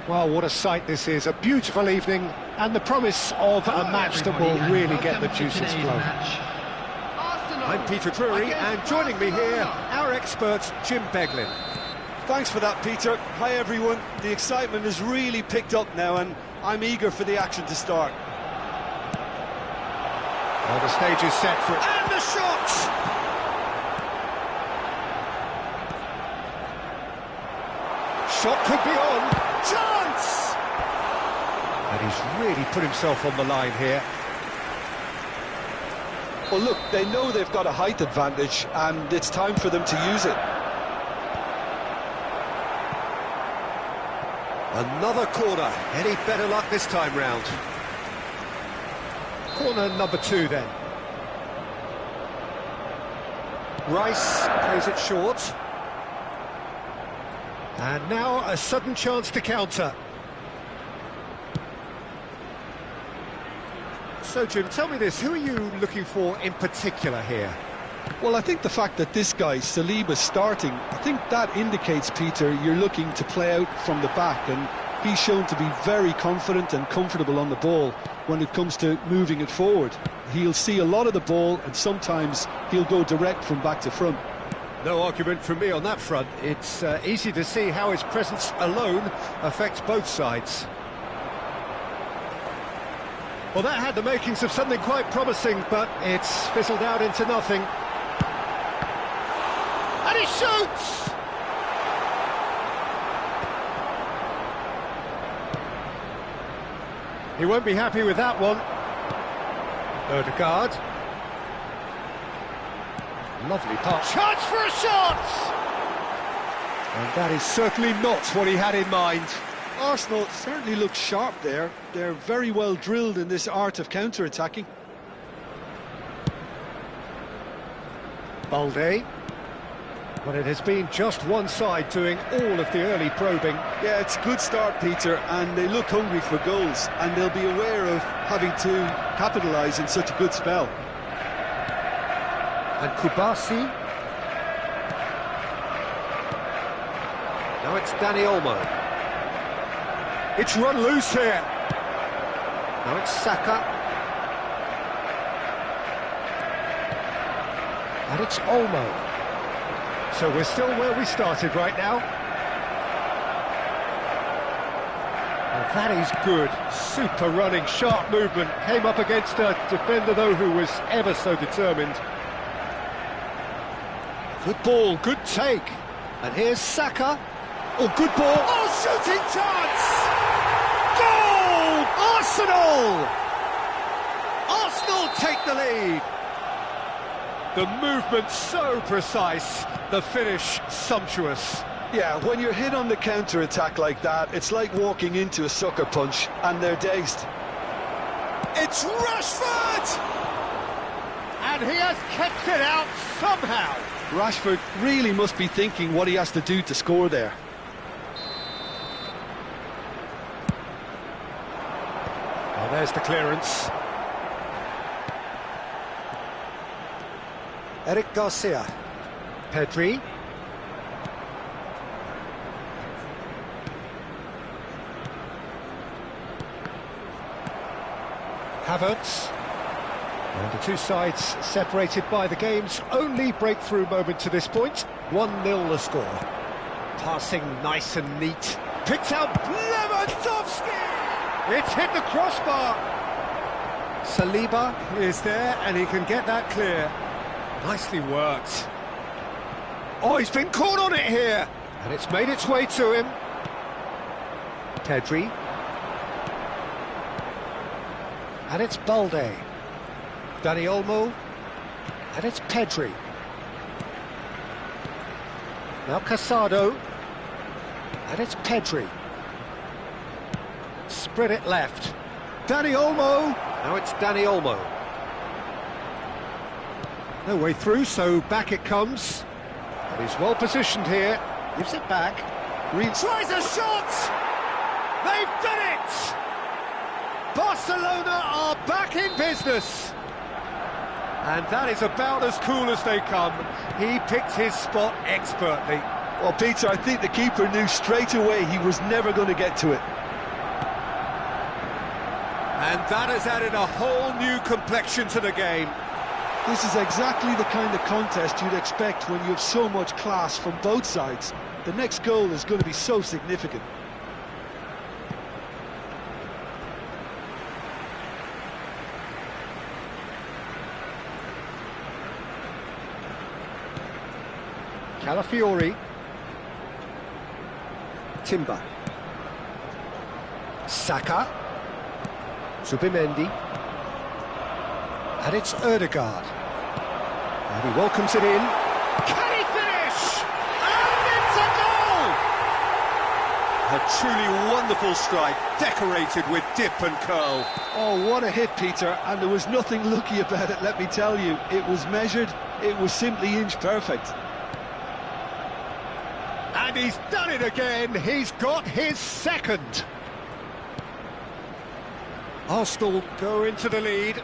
Well, what a sight this is, a beautiful evening, and the promise of a match that will really get the juices flowing. I'm Peter Drury, and joining me here, our expert, Jim Beglin. Thanks for that, Peter. Hi, everyone. The excitement has really picked up now, and I'm eager for the action to start. Well, the stage is set for it. And the shot! Shot could be on. Chance! And he's really put himself on the line here. Well, look, they know they've got a height advantage, and it's time for them to use it. Another corner. Any better luck this time round? Corner number 2 then. Rice plays it short. And now a sudden chance to counter. So, Jim, tell me this, who are you looking for in particular here? Well, I think the fact that this guy, Saliba's starting, I think that indicates, Peter, you're looking to play out from the back, and he's shown to be very confident and comfortable on the ball when it comes to moving it forward. He'll see a lot of the ball, and sometimes he'll go direct from back to front. No argument from me on that front. It's easy to see how his presence alone affects both sides. Well, that had the makings of something quite promising, but it's fizzled out into nothing. And he shoots! He won't be happy with that one. Odegaard. Lovely pass. Chance for a shot! And that is certainly not what he had in mind. Arsenal certainly look sharp there. They're very well drilled in this art of counter-attacking. Balde. But it has been just one side doing all of the early probing. Yeah, it's a good start, Peter, and they look hungry for goals, and they'll be aware of having to capitalise in such a good spell. And Kubasi. Now it's Danny Olmo. It's run loose here. Now it's Saka. And it's Olmo. So we're still where we started right now. Well, that is good. Super running, sharp movement. Came up against a defender, though, who was ever so determined. Good ball, good take. And here's Saka. Oh, good ball. Oh, shooting chance! Goal! Arsenal! Arsenal take the lead. The movement so precise, the finish sumptuous. Yeah, when you're hit on the counter-attack like that, it's like walking into a sucker punch, and they're dazed. It's Rashford! And he has kept it out somehow. Rashford really must be thinking what he has to do to score there. Well, there's the clearance. Eric Garcia. Pedri. Havertz. And the two sides separated by the game's only breakthrough moment to this point. 1-0 the score. Passing nice and neat. Picked out Lewandowski! It's hit the crossbar. Saliba is there and he can get that clear. Nicely worked. Oh, he's been caught on it here. And it's made its way to him. Pedri. And it's Balde. Danny Olmo. And it's Pedri. Now Casado. And it's Pedri. Spread it left. Danny Olmo. Now it's Danny Olmo. No way through, so back it comes. And he's well positioned here. Gives it back. Tries a shot! They've done it! Barcelona are back in business. And that is about as cool as they come. He picked his spot expertly. Well, Peter, I think the keeper knew straight away he was never going to get to it. And that has added a whole new complexion to the game. This is exactly the kind of contest you'd expect when you have so much class from both sides. The next goal is going to be so significant. Calafiori. Timber. Saka. Zubimendi. And it's Ødegaard. And he welcomes it in. Can he finish? And it's a goal! A truly wonderful strike, decorated with dip and curl. Oh, what a hit, Peter, and there was nothing lucky about it, let me tell you. It was measured, it was simply inch perfect. And he's done it again, he's got his second. Arsenal go into the lead.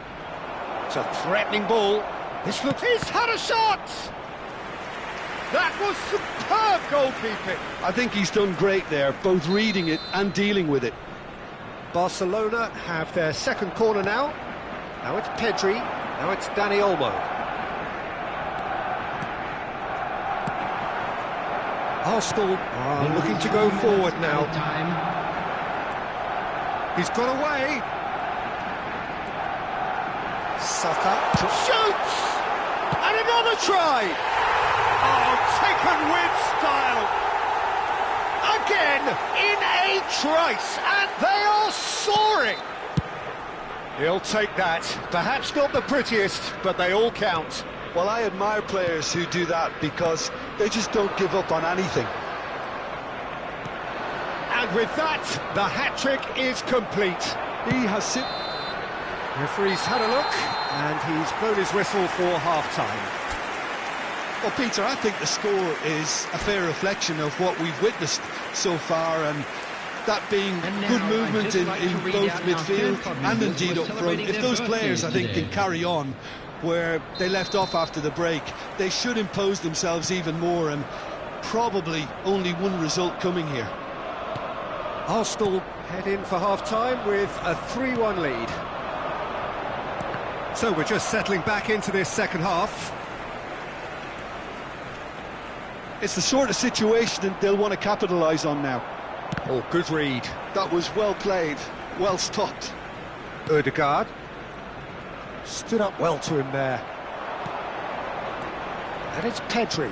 It's a threatening ball. This looks... He's had a shot! That was superb goalkeeping. I think he's done great there, both reading it and dealing with it. Barcelona have their second corner now. Now it's Pedri, now it's Dani Olmo. Arsenal are looking to go forward now. He's got away. Saka shoots! And another try! Oh, taken with style! Again, in a trice, and they are soaring! He'll take that. Perhaps not the prettiest, but they all count. Well, I admire players who do that because they just don't give up on anything. And with that, the hat-trick is complete. He has Referee's had a look, and he's blown his whistle for half-time. Well, Peter, I think the score is a fair reflection of what we've witnessed so far, and that being good movement in both midfield and indeed up front. If those players, I think, can carry on where they left off after the break, they should impose themselves even more, and probably only one result coming here. Arsenal head in for half-time with a 3-1 lead. So we're just settling back into this second half. It's the sort of situation that they'll want to capitalise on now. Oh, good read. That was well played, well stopped. Ødegaard stood up well to him there. And it's Pedri.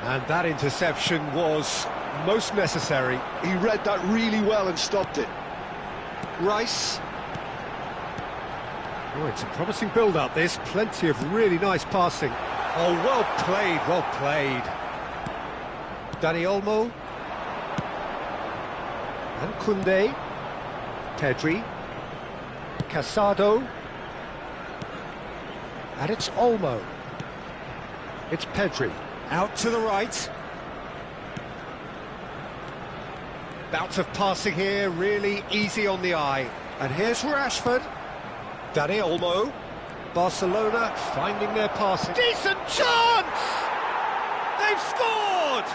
And that interception was most necessary. He read that really well and stopped it. Rice. Oh, it's a promising build-up, this. Plenty of really nice passing. Oh, well played, well played. Dani Olmo. And Koundé. Pedri. Casado. And it's Olmo. It's Pedri. Out to the right. Bout of passing here, really easy on the eye. And here's Rashford. Dani Olmo. Barcelona finding their passing. Decent chance! They've scored!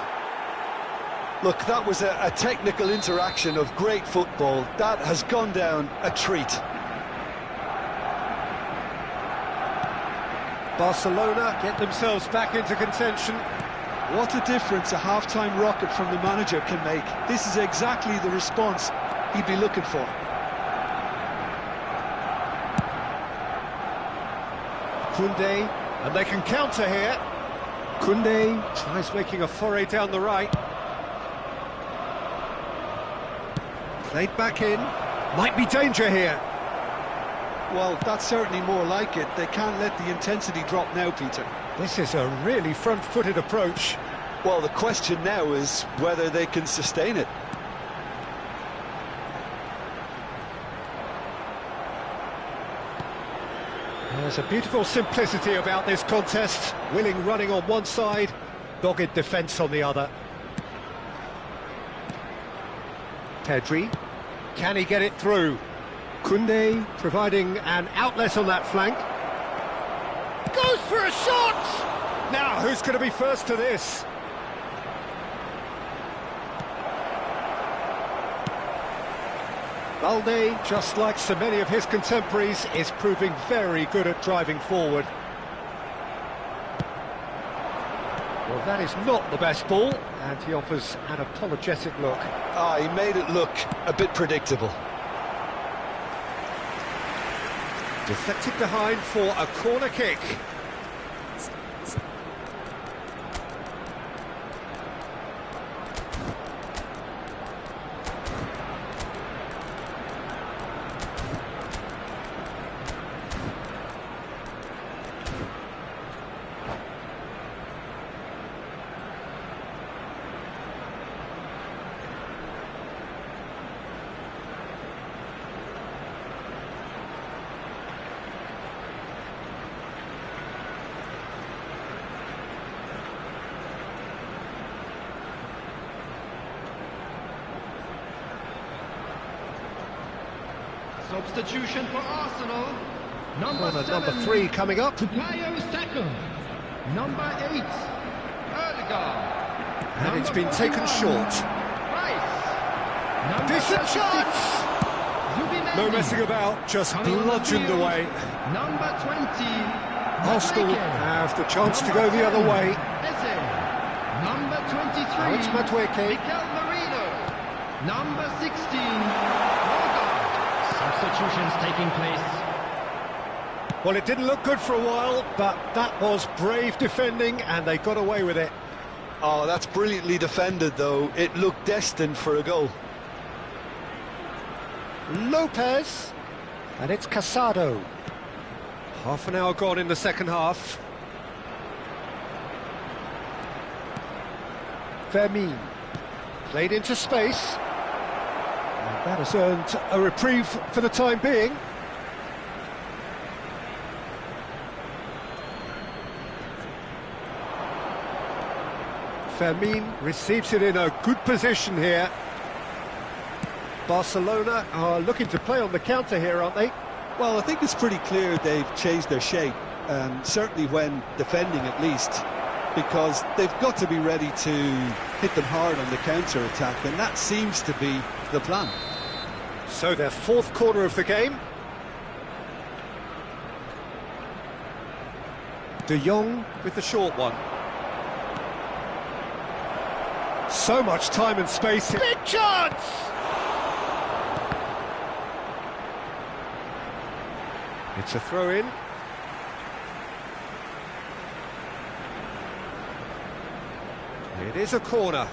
Look, that was a technical interaction of great football. That has gone down a treat. Barcelona get themselves back into contention. What a difference a half-time rocket from the manager can make. This is exactly the response he'd be looking for. Koundé, and they can counter here. Koundé tries making a foray down the right. Played back in. Might be danger here. Well, that's certainly more like it. They can't let the intensity drop now, Peter. This is a really front-footed approach. Well, the question now is whether they can sustain it. There's a beautiful simplicity about this contest. Willing running on one side, dogged defence on the other. Pedri, can he get it through? Koundé providing an outlet on that flank. Goes for a shot! Now, who's going to be first to this? Balde, just like so many of his contemporaries, is proving very good at driving forward. Well, that is not the best ball, and he offers an apologetic look. He made it look a bit predictable. Deflected behind for a corner kick. Substitution for Arsenal. Number 3 coming up. Bukayo Saka. Number 8, Erdegaard. And it's been taken short. Rice. Decent chance! No messing about, just bludgeoned away. Number 20, Arsenal have the chance to go the other way. Eze. Number 23, Now it's Madueke. Mikel Merino. Number 16, substitutions taking place. Well, it didn't look good for a while, but that was brave defending, and they got away with it. Oh, that's brilliantly defended, though. It looked destined for a goal. Lopez, and it's Casado. Half an hour gone in the second half. Fermin, played into space. And that has earned a reprieve for the time being. Fermin receives it in a good position here. Barcelona are looking to play on the counter here, aren't they? Well, I think it's pretty clear they've changed their shape, certainly when defending at least, because they've got to be ready to hit them hard on the counter-attack, and that seems to be the plan. So their fourth corner of the game. De Jong with the short one. So much time and space. Big chance! It's a throw-in. It is a corner.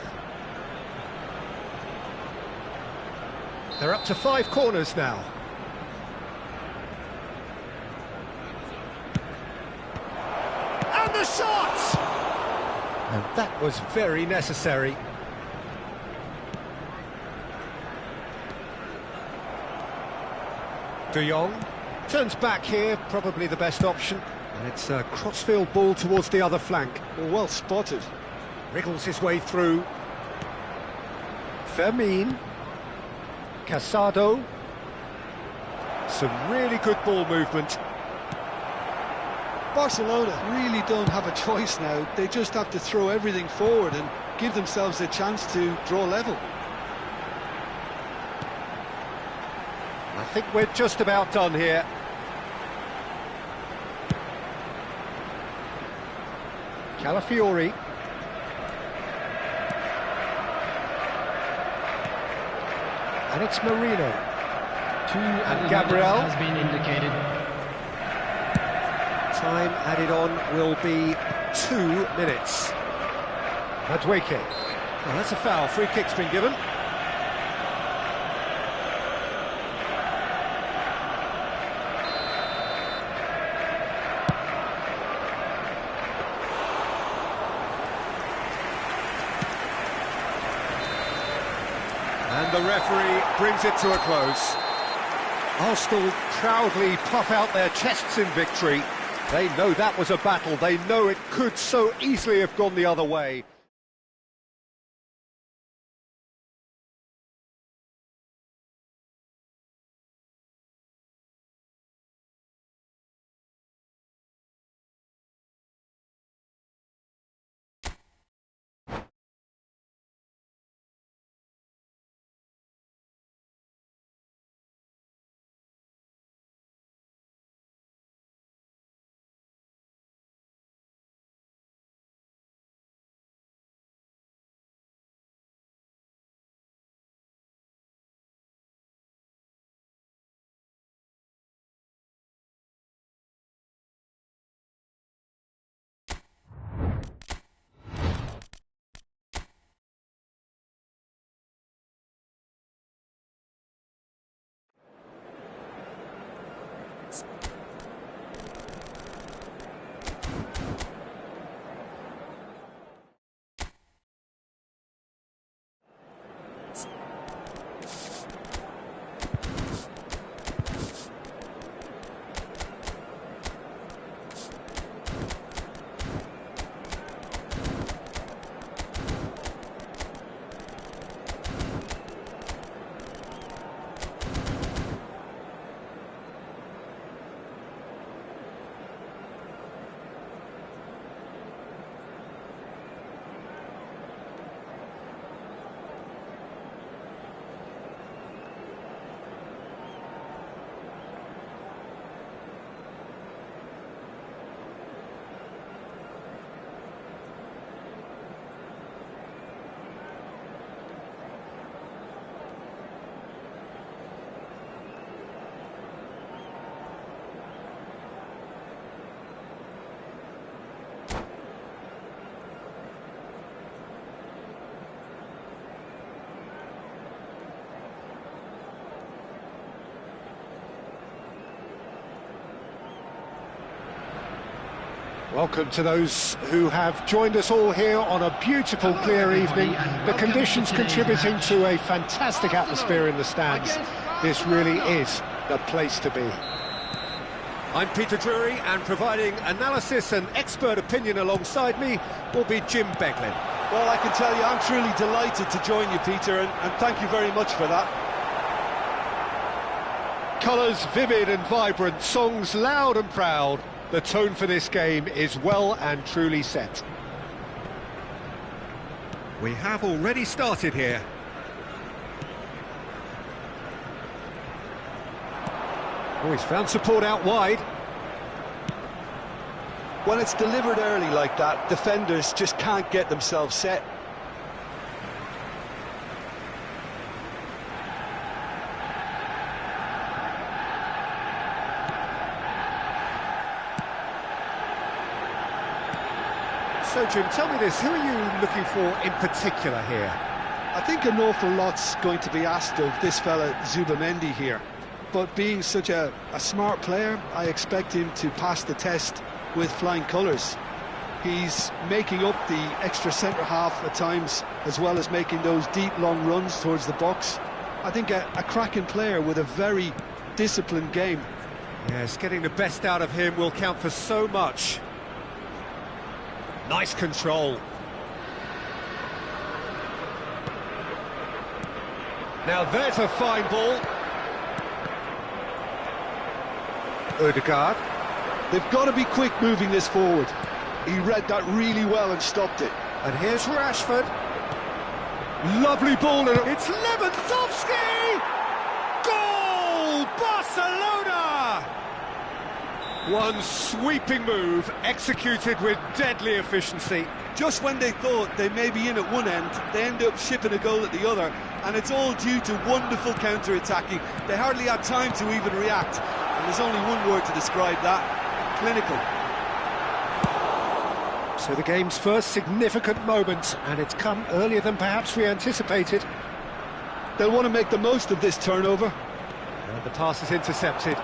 They're up to 5 corners now. And the shot! And that was very necessary. De Jong turns back here, probably the best option. And it's a crossfield ball towards the other flank. Well spotted. Wriggles his way through. Fermin. Casado. Some really good ball movement. Barcelona really don't have a choice now. They just have to throw everything forward and give themselves a chance to draw level. I think we're just about done here. Calafiori. And it's Marino. And Gabriel has been indicated. Time added on will be 2 minutes. Madueke. Well, that's a foul. Free kick's been given. And the referee brings it to a close. Arsenal proudly puff out their chests in victory. They know that was a battle. They know it could so easily have gone the other way. Welcome to those who have joined us all here on a beautiful, clear evening. The conditions contributing to a fantastic atmosphere in the stands. This really is the place to be. I'm Peter Drury, and providing analysis and expert opinion alongside me will be Jim Beglin. Well, I can tell you, I'm truly delighted to join you, Peter, and thank you very much for that. Colours vivid and vibrant, songs loud and proud. The tone for this game is well and truly set. We have already started here. Oh, he's found support out wide. When it's delivered early like that, defenders just can't get themselves set. So, Jim, tell me this, who are you looking for in particular here? I think an awful lot's going to be asked of this fella Zubamendi here. But being such a smart player, I expect him to pass the test with flying colours. He's making up the extra centre-half at times, as well as making those deep, long runs towards the box. I think a cracking player with a very disciplined game. Yes, getting the best out of him will count for so much. Nice control. Now there's a fine ball. Odegaard. They've got to be quick moving this forward. He read that really well and stopped it. And here's Rashford. Lovely ball. It's Lewandowski! Goal! Barcelona! One sweeping move, executed with deadly efficiency. Just when they thought they may be in at one end, they end up shipping a goal at the other, and it's all due to wonderful counter-attacking. They hardly had time to even react, and there's only one word to describe that: clinical. So the game's first significant moment, and it's come earlier than perhaps we anticipated. They'll want to make the most of this turnover. And the pass is intercepted.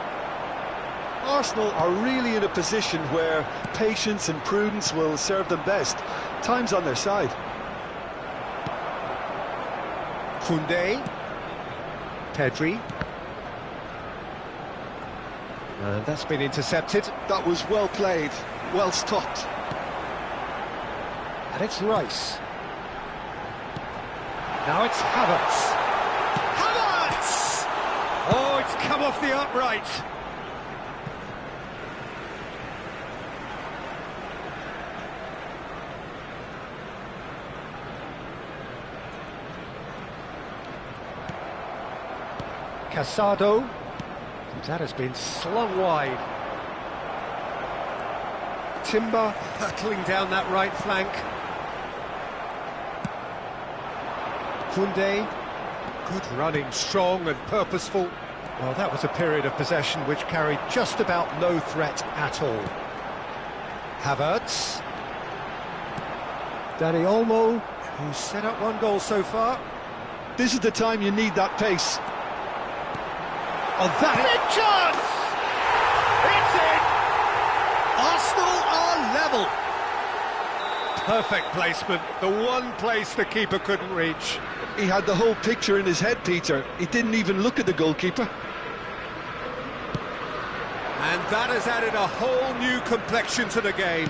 Arsenal are really in a position where patience and prudence will serve them best. Time's on their side. Koundé. Pedri. And that's been intercepted. That was well played, well stopped. And it's Rice. Now it's Havertz. Havertz! Oh, it's come off the upright. Casado, that has been slung wide. Timber hurtling down that right flank. Koundé, good running, strong and purposeful. Well, that was a period of possession which carried just about no threat at all. Havertz. Dani Olmo, who's set up one goal so far. This is the time you need that pace. Oh, that big chance! It's in! Arsenal are level. Perfect placement, the one place the keeper couldn't reach. He had the whole picture in his head, Peter. He didn't even look at the goalkeeper. And that has added a whole new complexion to the game.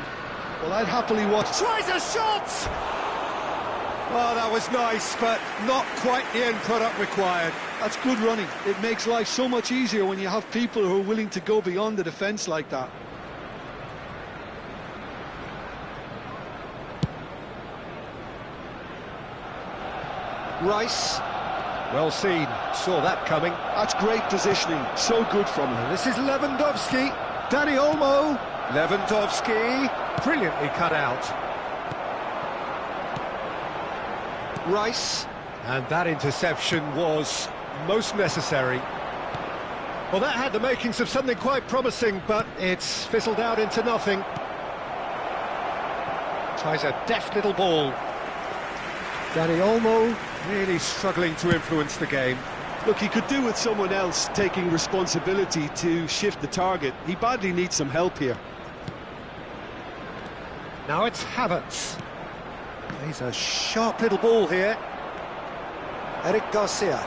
Well, I'd happily watch. Tries a shot! Oh, that was nice, but not quite the end product required. That's good running. It makes life so much easier when you have people who are willing to go beyond the defence like that. Rice, well seen, saw that coming. That's great positioning, so good from him. And this is Lewandowski, Dani Olmo, Lewandowski, brilliantly cut out. Rice, and that interception was most necessary. Well, that had the makings of something quite promising, but it's fizzled out into nothing. Tries a deft little ball. Dani Olmo really struggling to influence the game. Look, he could do with someone else taking responsibility to shift the target. He badly needs some help here. Now it's Havertz. He's a sharp little ball here. Eric Garcia.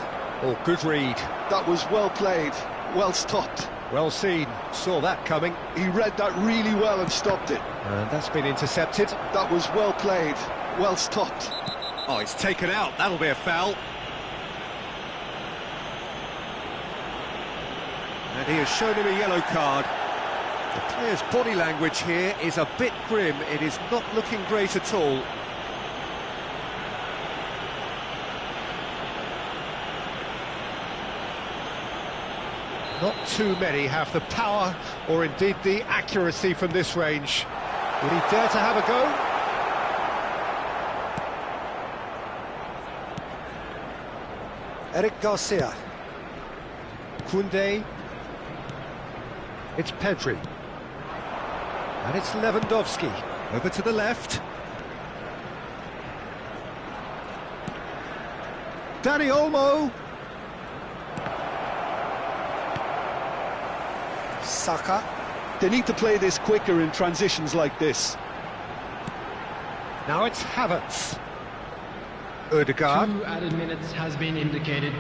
Oh, good read. That was well played, well stopped. Well seen, saw that coming. He read that really well and stopped it. And that's been intercepted. That was well played, well stopped. Oh, it's taken out, that'll be a foul. And he has shown him a yellow card. The player's body language here is a bit grim. It is not looking great at all. Not too many have the power or indeed the accuracy from this range. Will he dare to have a go? Eric Garcia. Koundé. It's Pedri. And it's Lewandowski. Over to the left. Dani Olmo. Saka. They need to play this quicker in transitions like this. Now it's Havertz. Ødegaard. 2 added minutes has been indicated.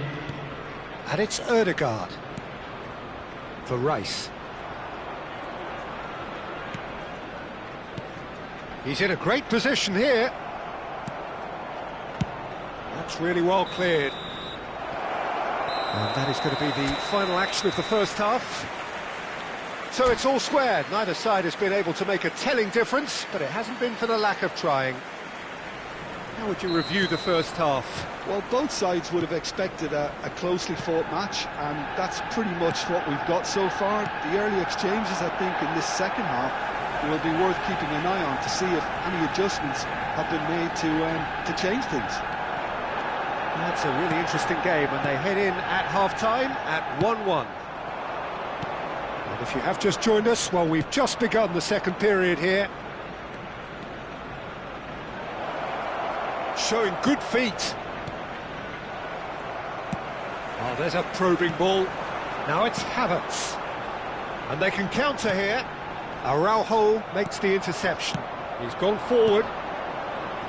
And it's Ødegaard. For Rice. He's in a great position here. That's really well cleared. And that is going to be the final action of the first half. So it's all squared. Neither side has been able to make a telling difference, but it hasn't been for the lack of trying. How would you review the first half? Well, both sides would have expected a closely fought match, and that's pretty much what we've got so far. The early exchanges, I think, in this second half will be worth keeping an eye on to see if any adjustments have been made to change things. That's a really interesting game, and they head in at half-time at 1-1. And if you have just joined us, well, we've just begun the second period here. Showing good feet. Oh, there's a probing ball. Now it's Havertz. And they can counter here. Araujo makes the interception. He's gone forward.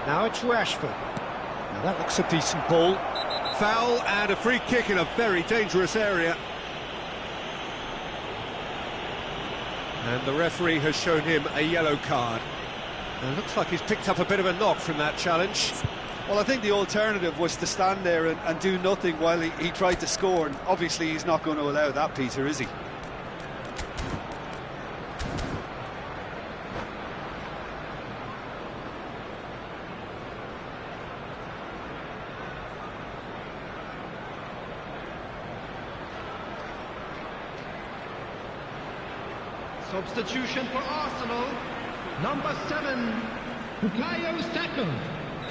Now it's Rashford. Now that looks a decent ball. Foul and a free kick in a very dangerous area. And the referee has shown him a yellow card. And it looks like he's picked up a bit of a knock from that challenge. Well, I think the alternative was to stand there and do nothing while he tried to score, and obviously he's not going to allow that, Peter, is he? Substitution for Arsenal, number 7, Bukayo Saka.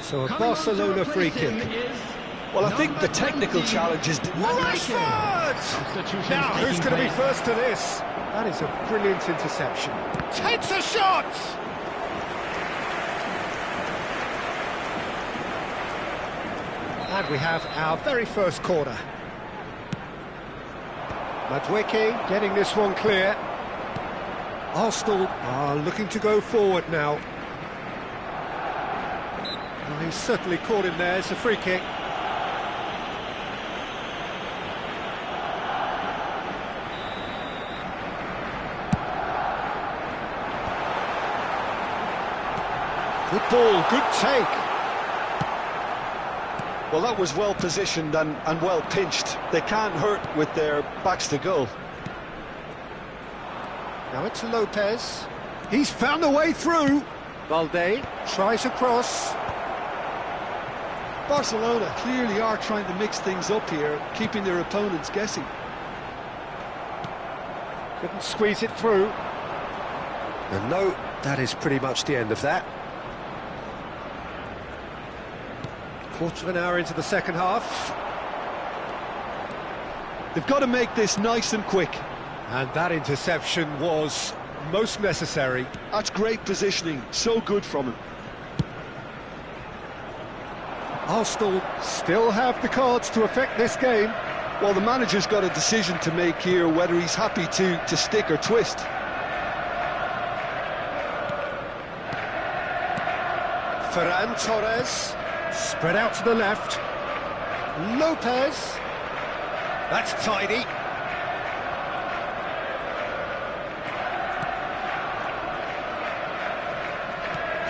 So a Barcelona free kick. Well, I think the technical challenge is... Rashford! Now, who's going to be first to this? That is a brilliant interception. Takes a shot! And we have our very first corner. Madueke getting this one clear. Arsenal are looking to go forward now. Well, he's certainly caught him there. It's a free kick. Good ball, good take. Well, that was well positioned and well pinched. They can't hurt with their backs to goal. Now it's Lopez. He's found a way through. Balde tries across. Barcelona clearly are trying to mix things up here, keeping their opponents guessing. Couldn't squeeze it through. And no, that is pretty much the end of that. Quarter of an hour into the second half. They've got to make this nice and quick. And that interception was most necessary. That's great positioning, so good from him. Arsenal still have the cards to affect this game. Well, the manager's got a decision to make here, whether he's happy to stick or twist. Ferran Torres, spread out to the left. Lopez, that's tidy.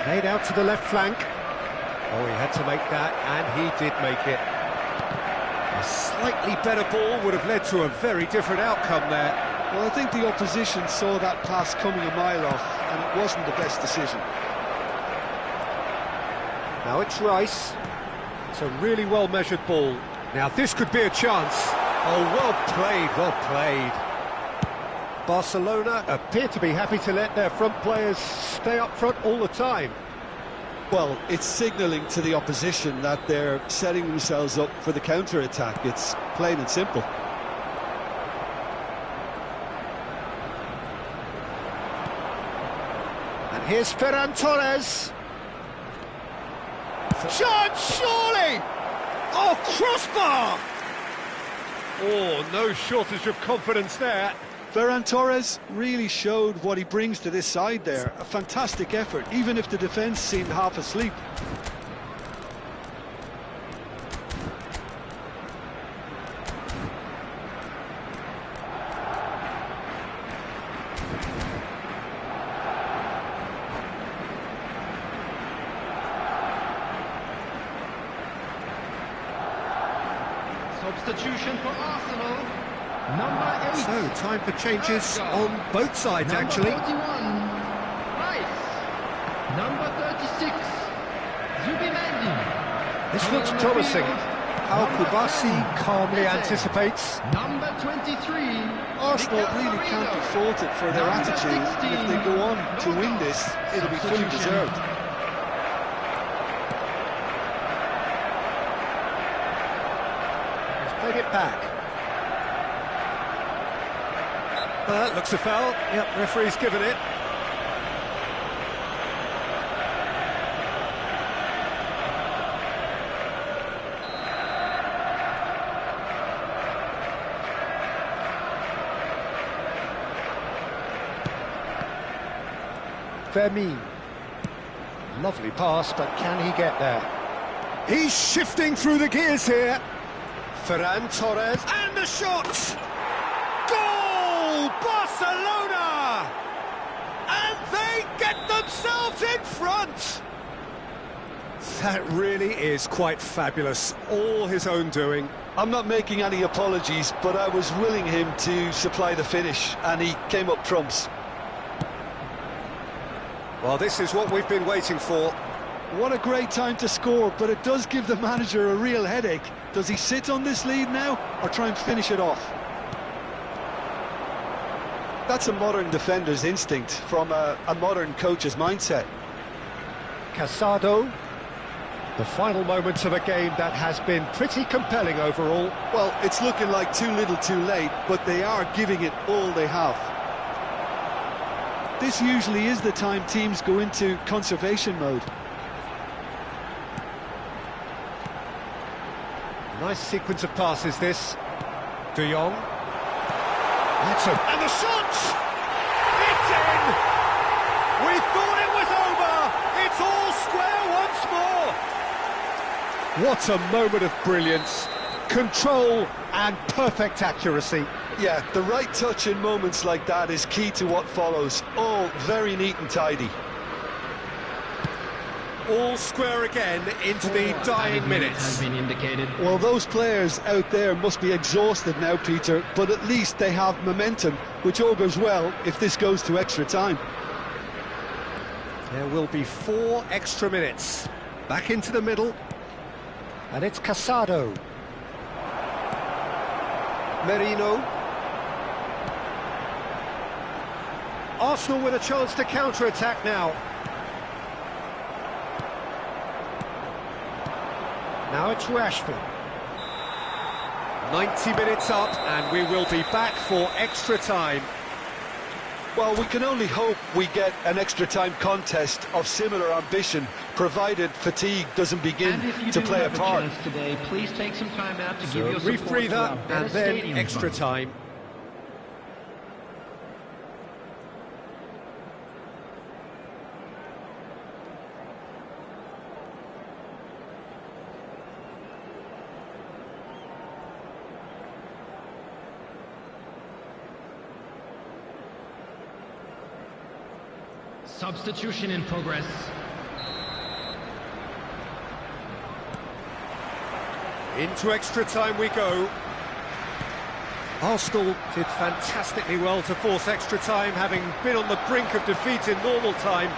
Played out to the left flank. Oh, he had to make that, and he did make it. A slightly better ball would have led to a very different outcome there. Well, I think the opposition saw that pass coming a mile off, and it wasn't the best decision. Now it's Rice. It's a really well-measured ball. Now this could be a chance. Oh, well played, well played. Barcelona appear to be happy to let their front players stay up front all the time. Well, it's signalling to the opposition that they're setting themselves up for the counter-attack. It's plain and simple. And here's Ferran Torres. Shot, surely! Oh, crossbar! Oh, no shortage of confidence there. Ferran Torres really showed what he brings to this side there. A fantastic effort, even if the defence seemed half asleep. Substitution for Arsenal. Number 8. So, time for changes on both sides, actually. Number 41, Rice. Number 36, Zubimendi. This looks promising. Al Kubasi calmly anticipates. Number 23, Arsenal really can't be faulted for their attitude. If they go on to win this, it'll be fully deserved. He's played it back. Looks a foul. Yep, referee's given it. Vermeer. Lovely pass, but can he get there? He's shifting through the gears here. Ferran Torres, and the shot! Goal! Barcelona! And they get themselves in front! That really is quite fabulous. All his own doing. I'm not making any apologies, but I was willing him to supply the finish, and he came up trumps. Well, this is what we've been waiting for. What a great time to score, but it does give the manager a real headache. Does he sit on this lead now, or try and finish it off? That's a modern defender's instinct from a modern coach's mindset. Casado. The final moments of a game that has been pretty compelling overall. Well, it's looking like too little too late, but they are giving it all they have. This usually is the time teams go into conservation mode. Nice sequence of passes, this. De Jong. That's a... And the shot! It's in! We thought it was over! It's all square once more! What a moment of brilliance. Control and perfect accuracy. Yeah, the right touch in moments like that is key to what follows. All very neat and tidy. All square again into the dying minutes. Has been indicated. Well, those players out there must be exhausted now, Peter, but at least they have momentum, which augurs well if this goes to extra time. There will be 4 extra minutes. Back into the middle. And it's Casado. Merino. Arsenal with a chance to counter-attack now. Now it's Rashford. 90 minutes up, and we will be back for extra time. Well, we can only hope we get an extra time contest of similar ambition, provided fatigue doesn't begin to play a part. Today, please take some time out to give So your brief support to breather, our and then stadium extra fund. time. Substitution in progress. Into extra time we go. Arsenal did fantastically well to force extra time, having been on the brink of defeat in normal time.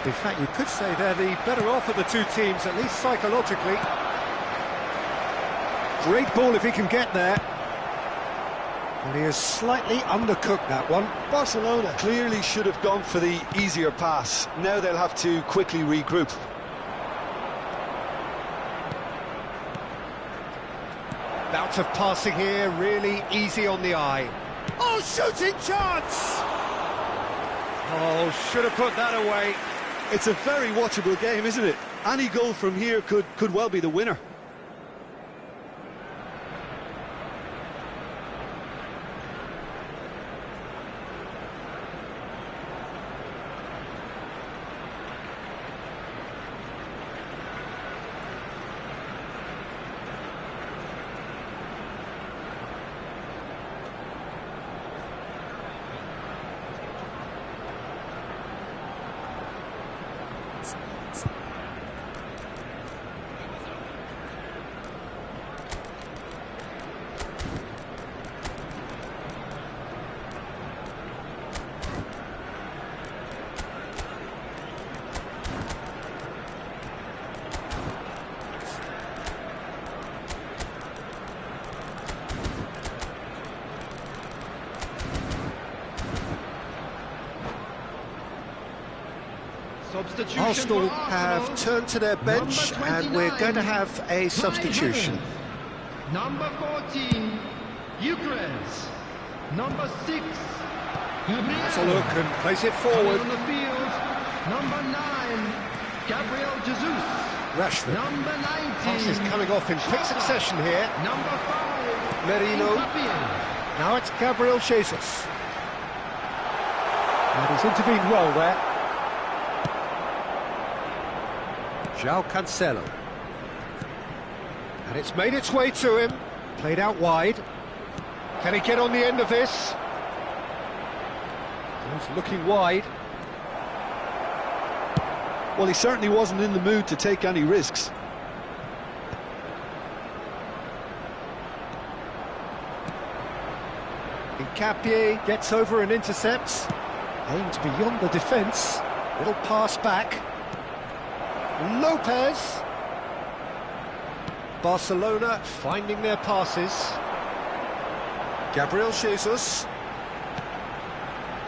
In fact, you could say they're the better off of the two teams, at least psychologically. Great ball if he can get there. And he has slightly undercooked that one. Barcelona clearly should have gone for the easier pass. Now they'll have to quickly regroup. Bout of passing here, really easy on the eye. Oh, shooting chance! Oh, should have put that away. It's a very watchable game, isn't it? Any goal from here could well be the winner. Arsenal have turned to their bench and we're going to have a substitution. Number 14, Eucharist. Number 6, Gabriel. Let's a look and place it forward. On the field, number 9, Gabriel Jesus. Rashford. Number 19. Passes coming off in quick succession here. Number 5, Merino. Now it's Gabriel Jesus. And he's intervened well there. João Cancelo. And it's made its way to him. Played out wide. Can he get on the end of this? He's looking wide. Well, he certainly wasn't in the mood to take any risks. Nkapie gets over and intercepts. Aimed beyond the defence. Little pass back. Lopez. Barcelona finding their passes. Gabriel Jesus.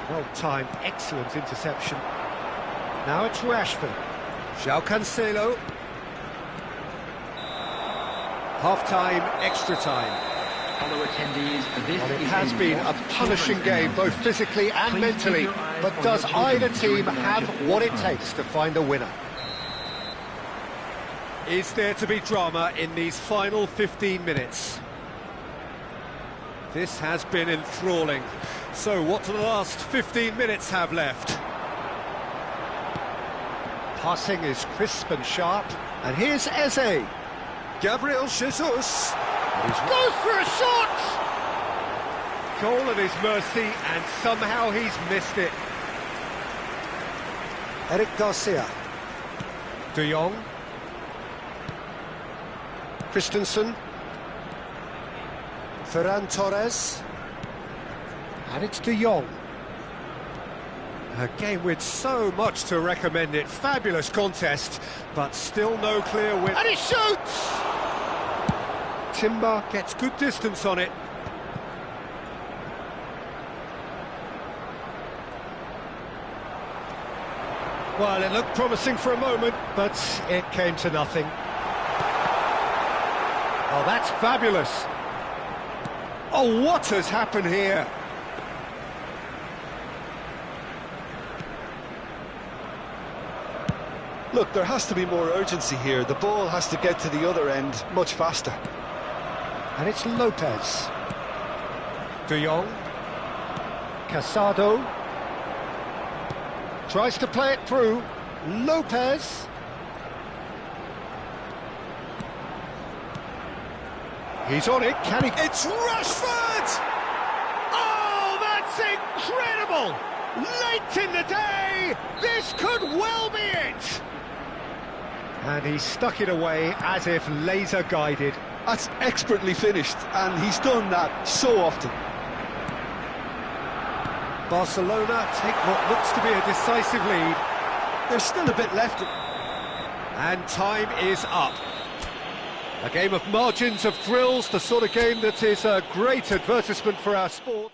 Well-timed, excellent interception. Now it's Rashford. João Cancelo. Half-time, extra time. Fellow attendees, this Well, it is has a been a punishing game, both physically and mentally. But does either team have what it takes to find a winner? Is there to be drama in these final 15 minutes? This has been enthralling. So what do the last 15 minutes have left? Passing is crisp and sharp. And here's Eze. Gabriel Jesus. He goes for a shot! Goal at his mercy, and somehow he's missed it. Eric Garcia. De Jong. Christensen. Ferran Torres. And it's De Jong. A game with so much to recommend it. Fabulous contest, but still no clear win. And he shoots! Timber gets good distance on it. Well, it looked promising for a moment, but it came to nothing. Oh, that's fabulous. Oh, what has happened here? Look, there has to be more urgency here. The ball has to get to the other end much faster. And it's Lopez. De Jong. Casado. Tries to play it through. Lopez. He's on it. Can he? It's Rashford! Oh, that's incredible! Late in the day, this could well be it! And he stuck it away as if laser-guided. That's expertly finished, and he's done that so often. Barcelona take what looks to be a decisive lead. There's still a bit left. And time is up. A game of margins, of thrills, the sort of game that is a great advertisement for our sport.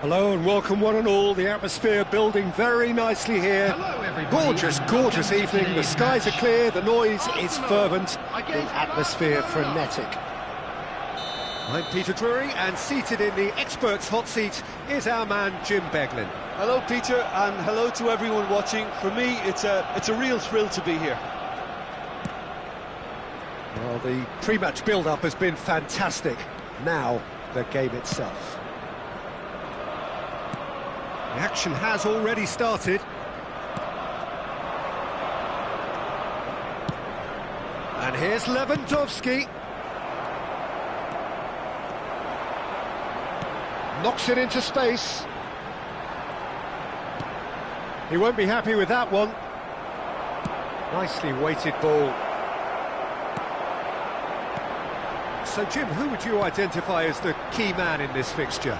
Hello and welcome one and all, the atmosphere building very nicely here. Gorgeous, gorgeous evening, the skies are clear, the noise is fervent, the atmosphere frenetic. I'm Peter Drury, and seated in the experts' hot seat is our man Jim Beglin. Hello Peter, and hello to everyone watching. For me, it's a real thrill to be here. Well, the pre-match build-up has been fantastic. Now, the game itself. The action has already started. And here's Lewandowski. Knocks it into space. He won't be happy with that one. Nicely weighted ball. So, Jim, who would you identify as the key man in this fixture?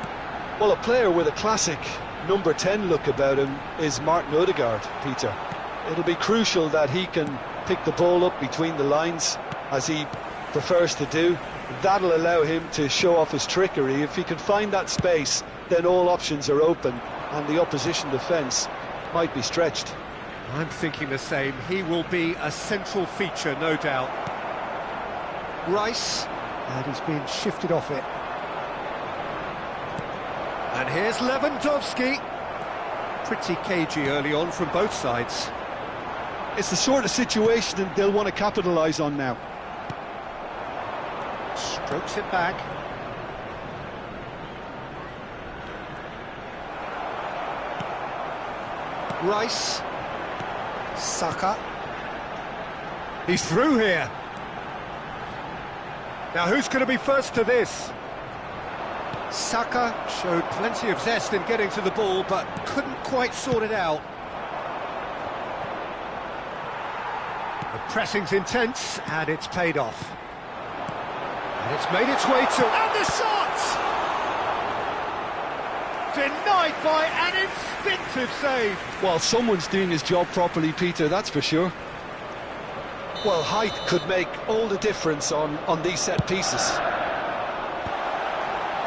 Well, a player with a classic number 10 look about him is Martin Odegaard, Peter. It'll be crucial that he can pick the ball up between the lines, as he prefers to do. That'll allow him to show off his trickery. If he can find that space, then all options are open, and the opposition defence might be stretched. I'm thinking the same. He will be a central feature, no doubt. Rice, and he's been shifted off it. And here's Lewandowski. Pretty cagey early on from both sides. It's the sort of situation that they'll want to capitalise on now. Strokes it back. Rice. Saka. He's through here. Now who's going to be first to this? Saka showed plenty of zest in getting to the ball, but couldn't quite sort it out. The pressing's intense, and it's paid off. And it's made its way to... And the shot! Denied by an instinctive save. Well, someone's doing his job properly, Peter, that's for sure. Well, height could make all the difference on these set pieces.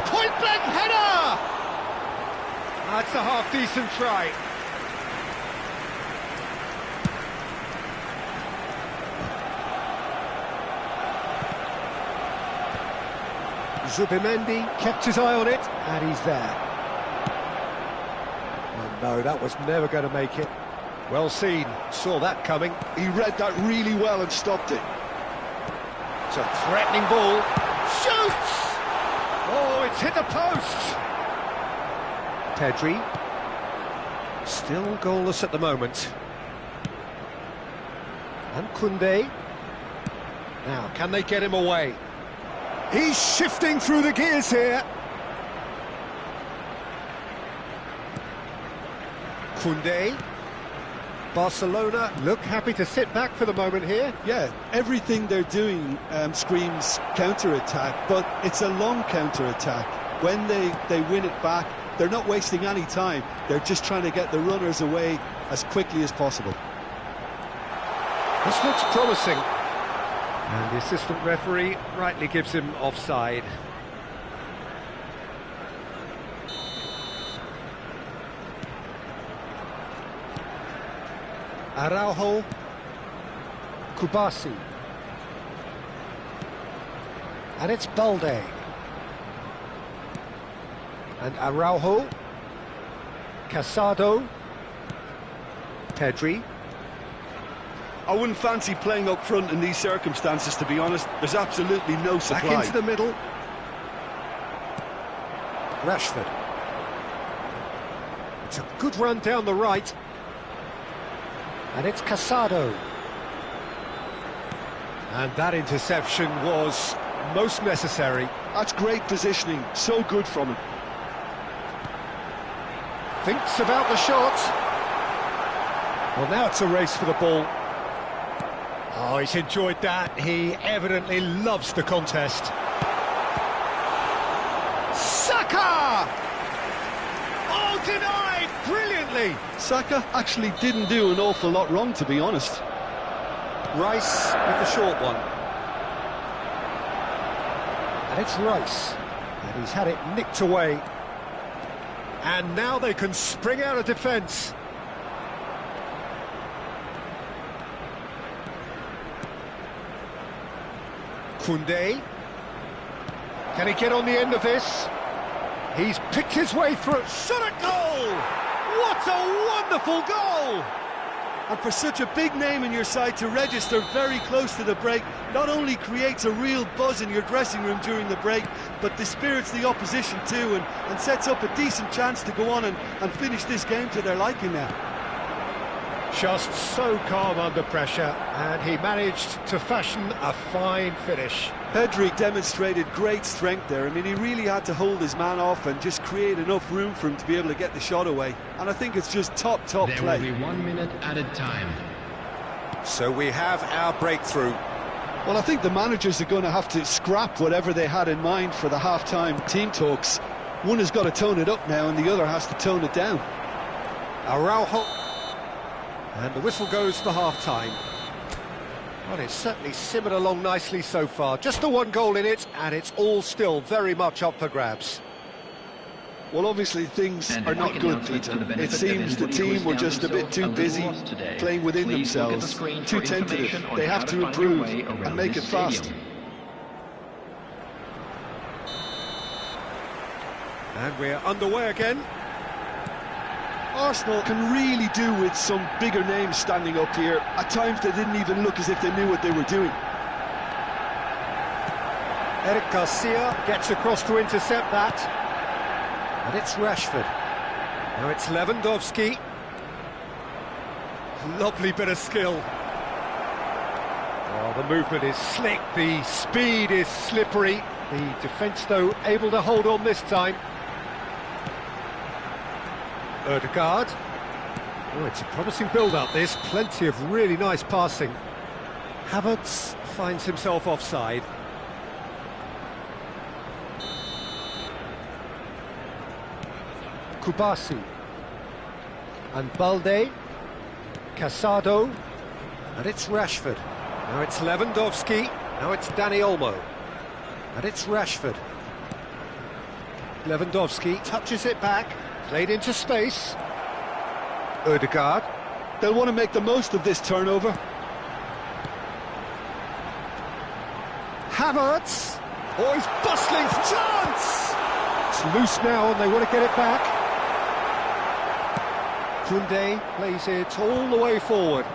Point-blank header! That's a half-decent try. Zubimendi kept his eye on it, and he's there. Oh no, that was never going to make it. Well seen, saw that coming. He read that really well and stopped it. It's a threatening ball. Shoots! Oh, it's hit the post! Pedri. Still goalless at the moment. And Koundé. Now, can they get him away? He's shifting through the gears here. Koundé. Barcelona look happy to sit back for the moment here. Yeah, everything they're doing screams counter-attack, but it's a long counter-attack. When they win it back, they're not wasting any time. They're just trying to get the runners away as quickly as possible. This looks promising. And the assistant referee rightly gives him offside. Araujo, Kubasi, and it's Balde, and Araujo, Casado, Pedri. I wouldn't fancy playing up front in these circumstances, to be honest. There's absolutely no supply. Back into the middle. Rashford. It's a good run down the right. And it's Casado. And that interception was most necessary. That's great positioning, so good from him. Thinks about the shot. Well, now it's a race for the ball. Oh, he's enjoyed that. He evidently loves the contest. Saka! Oh, denied brilliantly. Saka actually didn't do an awful lot wrong, to be honest. Rice with the short one. And it's Rice. And he's had it nicked away. And now they can spring out of defence. Koundé. Can he get on the end of this? He's picked his way through. Shot at goal! What a wonderful goal! And for such a big name in your side to register very close to the break, not only creates a real buzz in your dressing room during the break, but dispirits the opposition too, and sets up a decent chance to go on and finish this game to their liking now. Just so calm under pressure, and he managed to fashion a fine finish. Pedri demonstrated great strength there. I mean, he really had to hold his man off and just create enough room for him to be able to get the shot away. And I think it's just top play. There will be 1 minute added time. So we have our breakthrough. Well, I think the managers are going to have to scrap whatever they had in mind for the half-time team talks. One has got to tone it up now, and the other has to tone it down. Araujo. And the whistle goes for half-time. Well, it's certainly simmered along nicely so far. Just the one goal in it, and it's all still very much up for grabs. Well, obviously things are not good, Peter. It seems the team were just a bit too busy playing within themselves, too tentative. They have to improve and make it fast. And we're underway again. Arsenal can really do with some bigger names standing up here. At times they didn't even look as if they knew what they were doing. Eric Garcia gets across to intercept that. And it's Rashford. Now it's Lewandowski. Lovely bit of skill. Oh, the movement is slick, the speed is slippery. The defence, though, able to hold on this time. Ødegaard. Oh, it's a promising build-up, this. Plenty of really nice passing. Havertz finds himself offside. Kubasi. And Balde. Casado. And it's Rashford. Now it's Lewandowski. Now it's Dani Olmo. And it's Rashford. Lewandowski touches it back. Played into space. Ødegaard. They'll want to make the most of this turnover. Havertz. Oh, he's bustling for chance! It's loose now and they want to get it back. Koundé plays it all the way forward.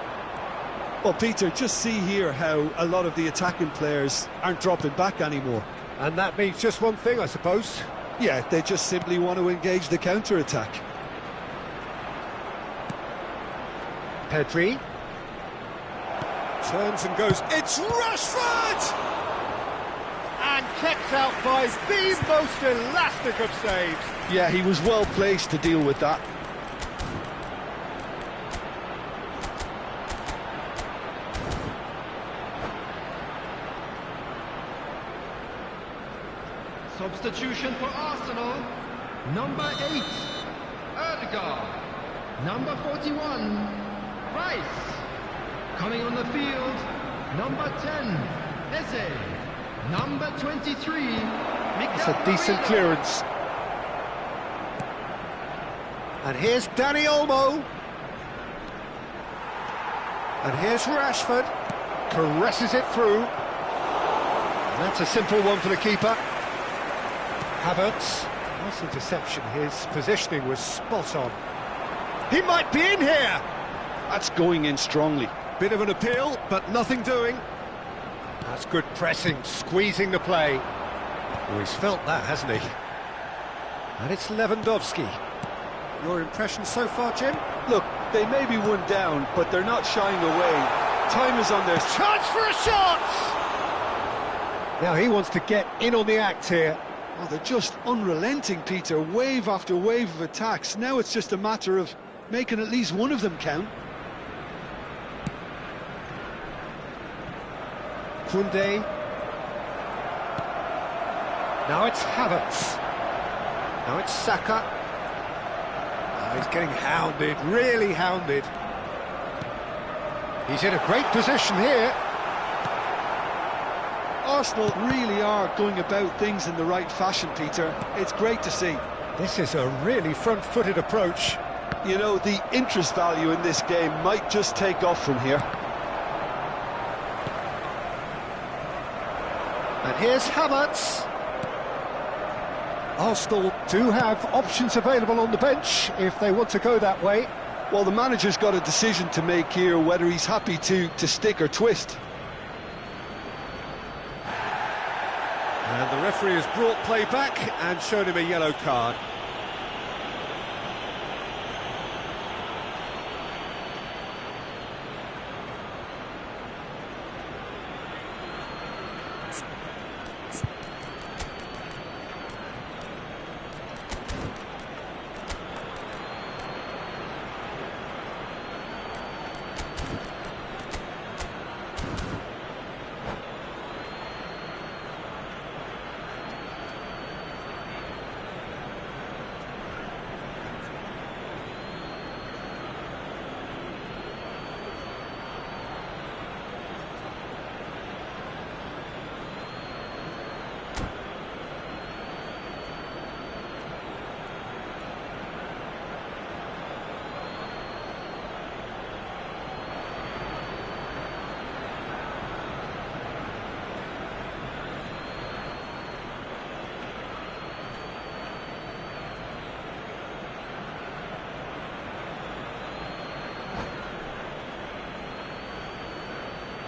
Well, Peter, just see here how a lot of the attacking players aren't dropping back anymore. And that means just one thing, I suppose. Yeah, they just simply want to engage the counter-attack. Pedri. Turns and goes, it's Rashford! And kept out by the most elastic of saves. Yeah, he was well placed to deal with that. Substitution for Arsenal. Number 8, Ødegaard. Number 41, Rice. Coming on the field, number 10, Eze. Number 23, Miguel. It's a decent clearance. And here's Dani Olmo. And here's Rashford. Caresses it through. And that's a simple one for the keeper. Havertz. Nice interception. His positioning was spot on. He might be in here! That's going in strongly. Bit of an appeal, but nothing doing. That's good pressing, squeezing the play. Oh, he's felt that, hasn't he? And it's Lewandowski. Your impression so far, Jim? Look, they may be one down, but they're not shying away. Time is on their side. Chance for a shot! Now he wants to get in on the act here. Oh, they're just unrelenting, Peter. Wave after wave of attacks. Now it's just a matter of making at least one of them count. Koundé. Now it's Havertz. Now it's Saka. Oh, he's getting hounded, really hounded. He's in a great position here. Arsenal really are going about things in the right fashion, Peter. It's great to see. This is a really front-footed approach. You know, the interest value in this game might just take off from here. And here's Havertz. Arsenal do have options available on the bench if they want to go that way. Well, the manager's got a decision to make here, whether he's happy to stick or twist. And the referee has brought play back and shown him a yellow card.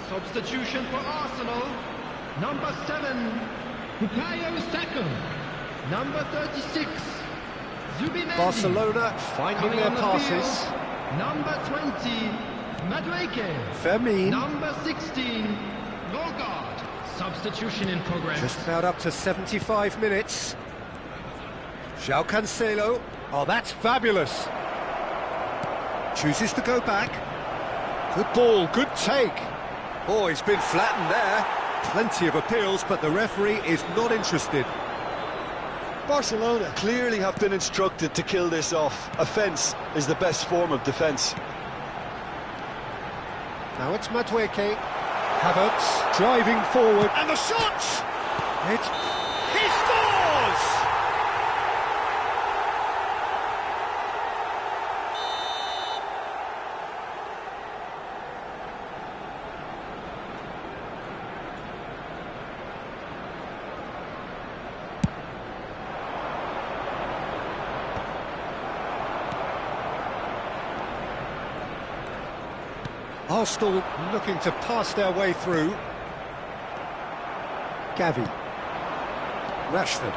Substitution for Arsenal. Number 7, Bukayo Saka. Number 36, Zubimendi. Barcelona finding their passes. Field, number 20, Madueke. Firmine. Number 16, Logard. Substitution in progress. Just about up to 75 minutes. João Cancelo. Oh, that's fabulous. Chooses to go back. Good ball, good take. Oh, he's been flattened there. Plenty of appeals, but the referee is not interested. Barcelona clearly have been instructed to kill this off. Offence is the best form of defence. Now it's Madueke. Havertz driving forward. And the shot! He scores! Arsenal looking to pass their way through. Gavi. Rashford.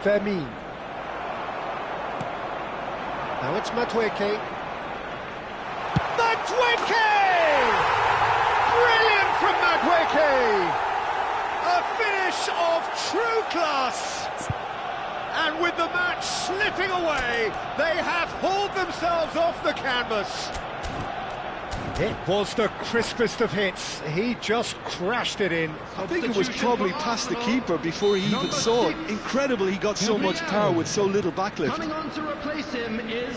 Vermeer. Now it's Madueke. Madueke! Brilliant from Madueke! A finish of true class! And with the match slipping away, they have hauled themselves off the canvas. It was the crispest of hits. He just crashed it in. I think it was probably past the keeper before he even saw it. Incredible he got so much power with so little backlift. Coming on to replace him is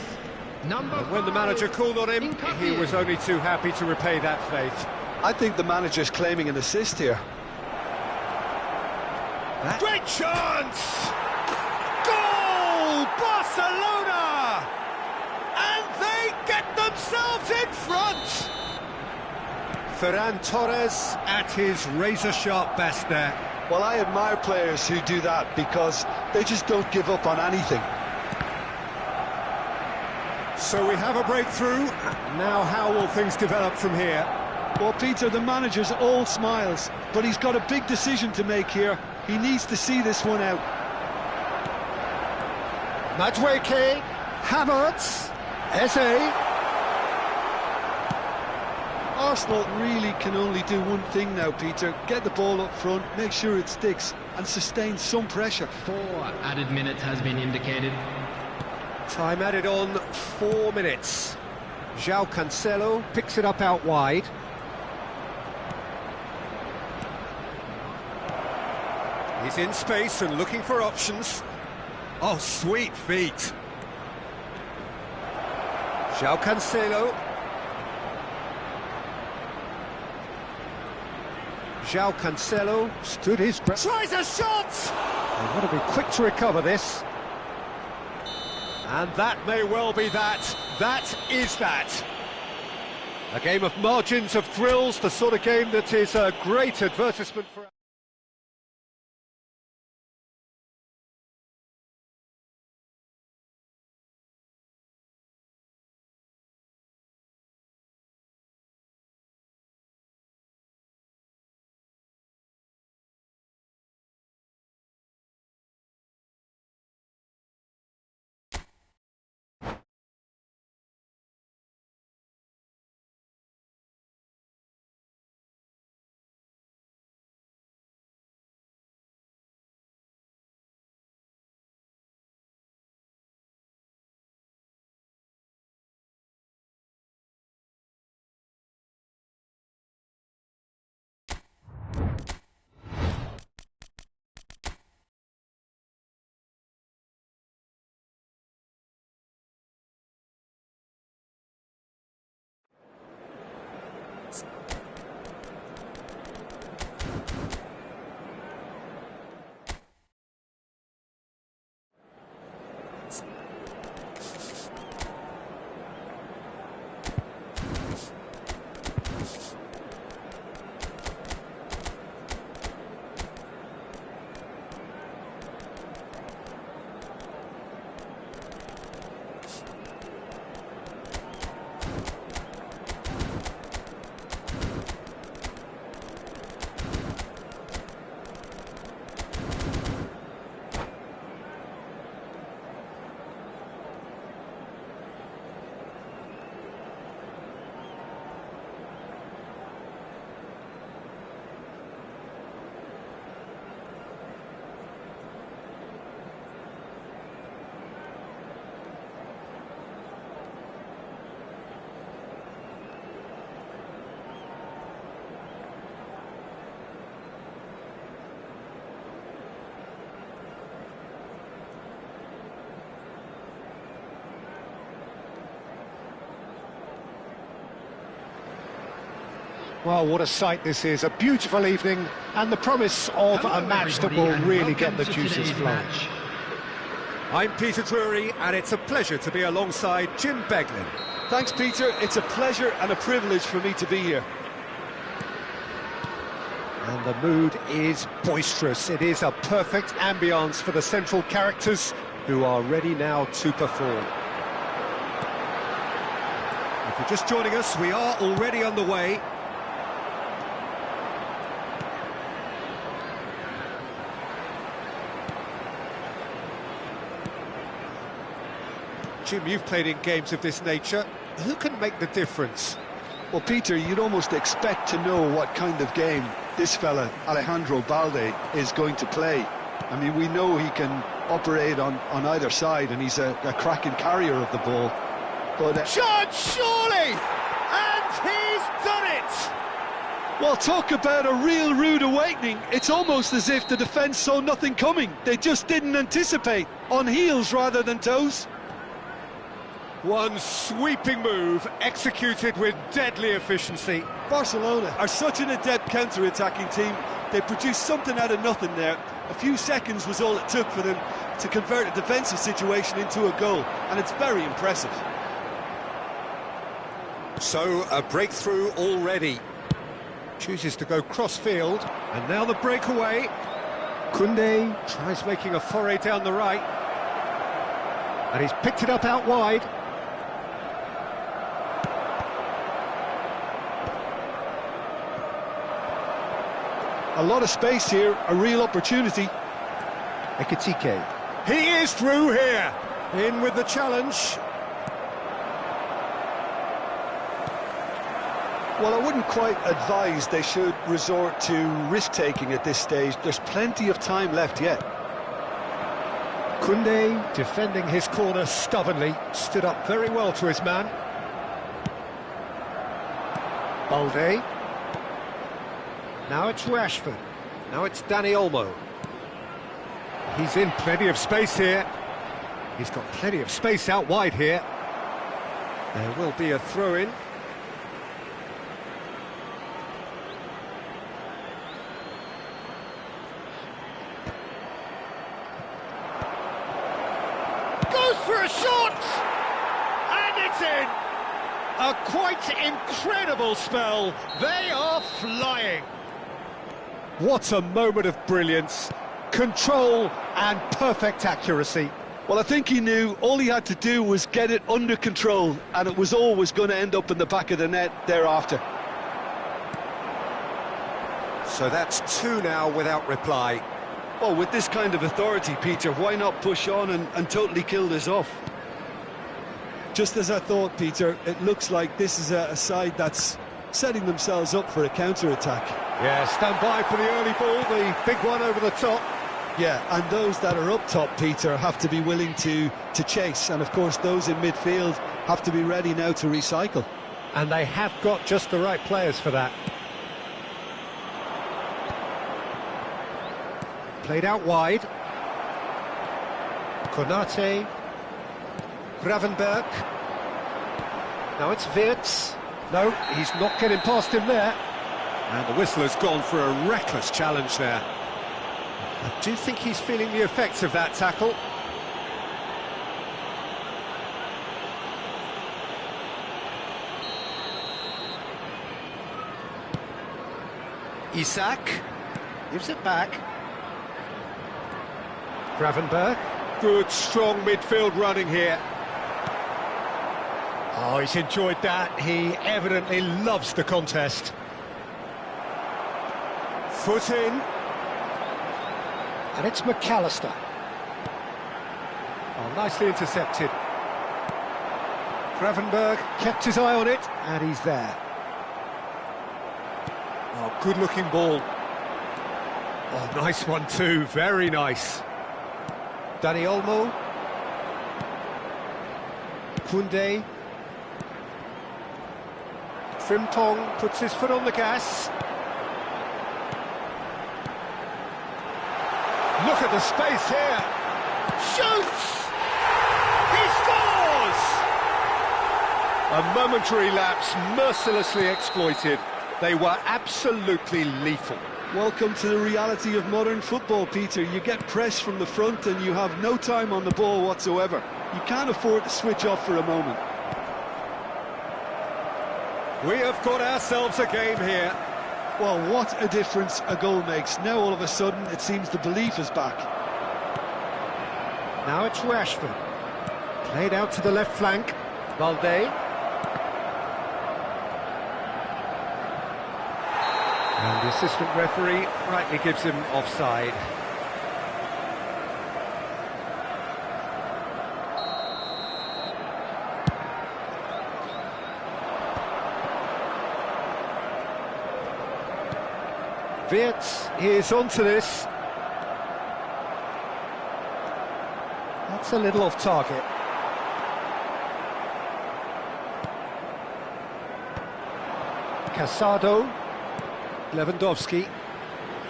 number 5. When the manager called on him, he was only too happy to repay that faith. I think the manager's claiming an assist here. Great chance! Goal! Barcelona! And they get themselves in front! Ferran Torres at his razor-sharp best there. Well, I admire players who do that because they just don't give up on anything. So we have a breakthrough. Now how will things develop from here? Well, Peter, the manager's all smiles, but he's got a big decision to make here. He needs to see this one out. Madueke, Havertz, Eze. Arsenal really can only do one thing now, Peter. Get the ball up front, make sure it sticks, and sustain some pressure. 4 added minutes has been indicated. Time added on 4 minutes. João Cancelo picks it up out wide. He's in space and looking for options. Oh, sweet feet. João Cancelo. João Cancelo stood his ground. Tries a shot! They've got to be quick to recover this. And that may well be that. That is that. A game of margins, of thrills, the sort of game that is a great advertisement for... Well, what a sight this is. A beautiful evening and the promise of a match that will really get the juices flowing. I'm Peter Drury, and it's a pleasure to be alongside Jim Beglin. Thanks, Peter. It's a pleasure and a privilege for me to be here. And the mood is boisterous. It is a perfect ambience for the central characters who are ready now to perform. If you're just joining us, we are already underway. Jim, you've played in games of this nature. Who can make the difference? Well, Peter, you'd almost expect to know what kind of game this fella, Alejandro Balde, is going to play. I mean, we know he can operate on either side, and he's a cracking carrier of the ball. But Shot, surely! And he's done it! well, talk about a real rude awakening. It's almost as if the defence saw nothing coming. They just didn't anticipate. On heels rather than toes. One sweeping move, executed with deadly efficiency. Barcelona are such an adept counter-attacking team. They produced something out of nothing there. A few seconds was all it took for them to convert a defensive situation into a goal, and it's very impressive. So, a breakthrough already. Chooses to go cross-field. And now the breakaway. Koundé Tries making a foray down the right. and he's picked it up out wide. A lot of space here, a real opportunity. Ekitike. He is through here. In with the challenge. Well, I wouldn't quite advise they should resort to risk-taking at this stage. There's plenty of time left yet. Koundé defending his corner stubbornly, stood up very well to his man. Balde. Now it's Rashford. Now it's Dani Olmo. He's in plenty of space here. He's got plenty of space out wide here. There will be a throw-in. Goes for a shot! And it's in! A quite incredible spell. They are flying. What a moment of brilliance. Control and perfect accuracy. Well, I think he knew all he had to do was get it under control, and it was always going to end up in the back of the net thereafter. So that's two now without reply. Well, with this kind of authority, Peter, why not push on and totally kill this off? Just as I thought, Peter, it looks like this is a side that's setting themselves up for a counter-attack. Yeah, stand by for the early ball, the big one over the top. Yeah, and those that are up top, Peter, have to be willing to chase. And, of course, those in midfield have to be ready now to recycle. And they have got just the right players for that. Played out wide. Konate. Gravenberg. Now it's Wirtz. No, he's not getting past him there. And the whistle has gone for a reckless challenge there. I do think he's feeling the effects of that tackle. Isak gives it back. Gravenberg. Good, strong midfield running here. Oh, he's enjoyed that. He evidently loves the contest. Foot in. And it's McAllister. Oh, nicely intercepted. Gravenberg kept his eye on it, and he's there. Oh, good-looking ball. Oh, nice one too, very nice. Dani Olmo. Koundé. Frimpong puts his foot on the gas. Look at the space here. Shoots! He scores! A momentary lapse mercilessly exploited. They were absolutely lethal. Welcome to the reality of modern football, Peter. You get pressed from the front and you have no time on the ball whatsoever. You can't afford to switch off for a moment. We have got ourselves a game here. Well, what a difference a goal makes. Now all of a sudden it seems the belief is back. Now it's Rashford. Played out to the left flank. Valde. And the assistant referee rightly gives him offside. Wirtz is onto this. That's a little off target. Casado. Lewandowski.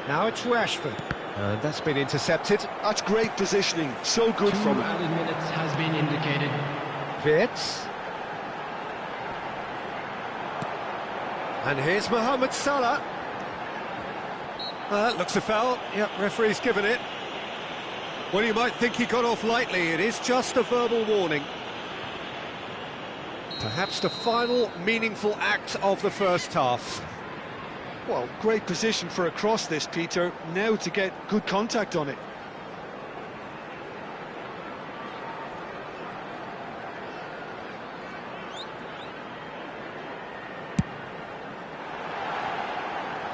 Now it's Rashford. And that's been intercepted. That's great positioning. So good from him. 2 added minutes has been indicated. Wirtz. And here's Mohamed Salah. Looks a foul. Yep, referee's given it. Well, you might think he got off lightly. It is just a verbal warning. Perhaps the final meaningful act of the first half. Well, great position for a cross this, Peter. Now to get good contact on it.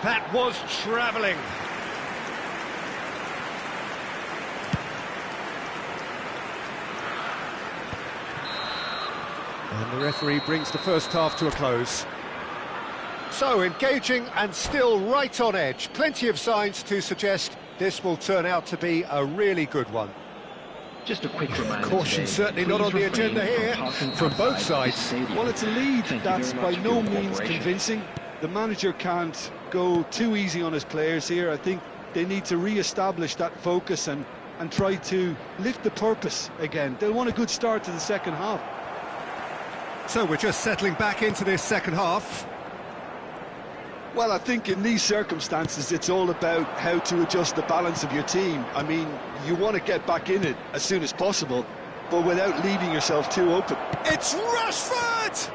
That was travelling. And the referee brings the first half to a close. So, engaging and still right on edge. Plenty of signs to suggest this will turn out to be a really good one. Just a quick reminder. Caution certainly not on the agenda here from both sides. Well, it's a lead that's by no means convincing. The manager can't go too easy on his players here. I think they need to re-establish that focus and try to lift the purpose again. They'll want a good start to the second half. So we're just settling back into this second half. Well, I think in these circumstances it's all about how to adjust the balance of your team. I mean, you want to get back in it as soon as possible, but without leaving yourself too open. It's Rashford!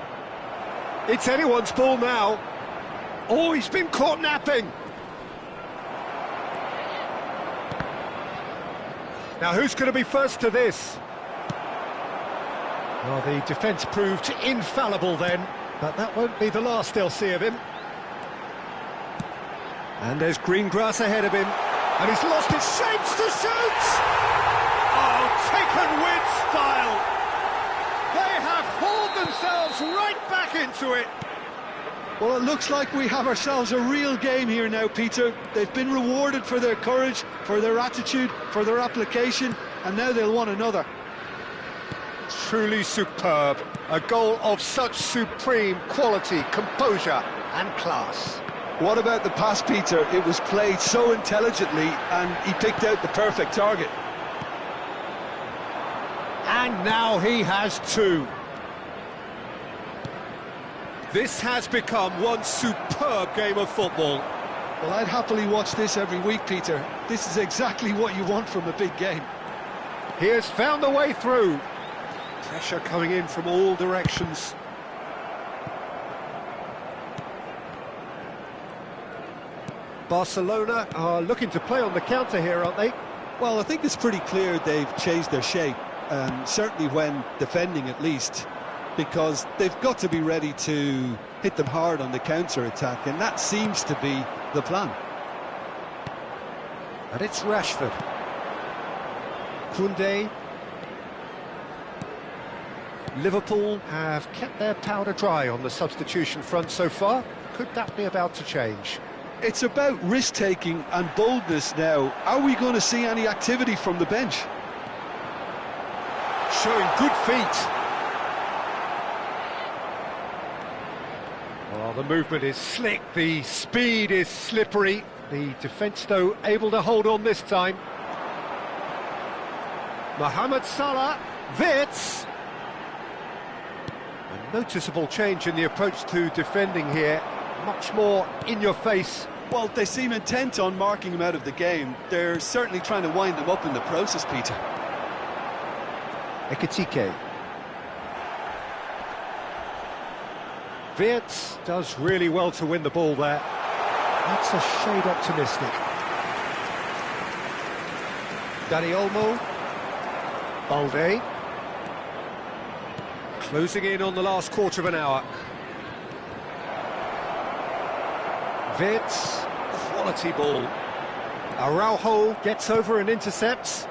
It's anyone's ball now. Oh, he's been caught napping. Now, who's going to be first to this? Well, the defence proved infallible then, but that won't be the last they'll see of him. And there's green grass ahead of him, and he's lost his shapes to shoot! Oh, taken with style! They have hauled themselves right back into it! Well, it looks like we have ourselves a real game here now, Peter. They've been rewarded for their courage, for their attitude, for their application, and now they'll want another. Truly superb. A goal of such supreme quality, composure and class. What about the pass, Peter? It was played so intelligently and he picked out the perfect target. And now he has two. This has become one superb game of football. Well, I'd happily watch this every week, Peter. This is exactly what you want from a big game. He has found a way through. Pressure coming in from all directions. Barcelona are looking to play on the counter here, aren't they? Well, I think it's pretty clear they've changed their shape, certainly when defending at least, because they've got to be ready to hit them hard on the counter-attack, and that seems to be the plan. And it's Rashford. Koundé. Liverpool have kept their powder dry on the substitution front so far. Could that be about to change? It's about risk-taking and boldness now. Are we going to see any activity from the bench? Showing good feet. Oh, the movement is slick, the speed is slippery. The defence, though, able to hold on this time. Mohamed Salah, Wirtz. A noticeable change in the approach to defending here. much more in your face. Well, they seem intent on marking him out of the game. They're certainly trying to wind him up in the process, Peter. Ekitike. Binz does really well to win the ball there. That's a shade optimistic. Dani Olmo. Balde. Closing in on the last quarter of an hour. Binz, quality ball. Araujo gets over and intercepts.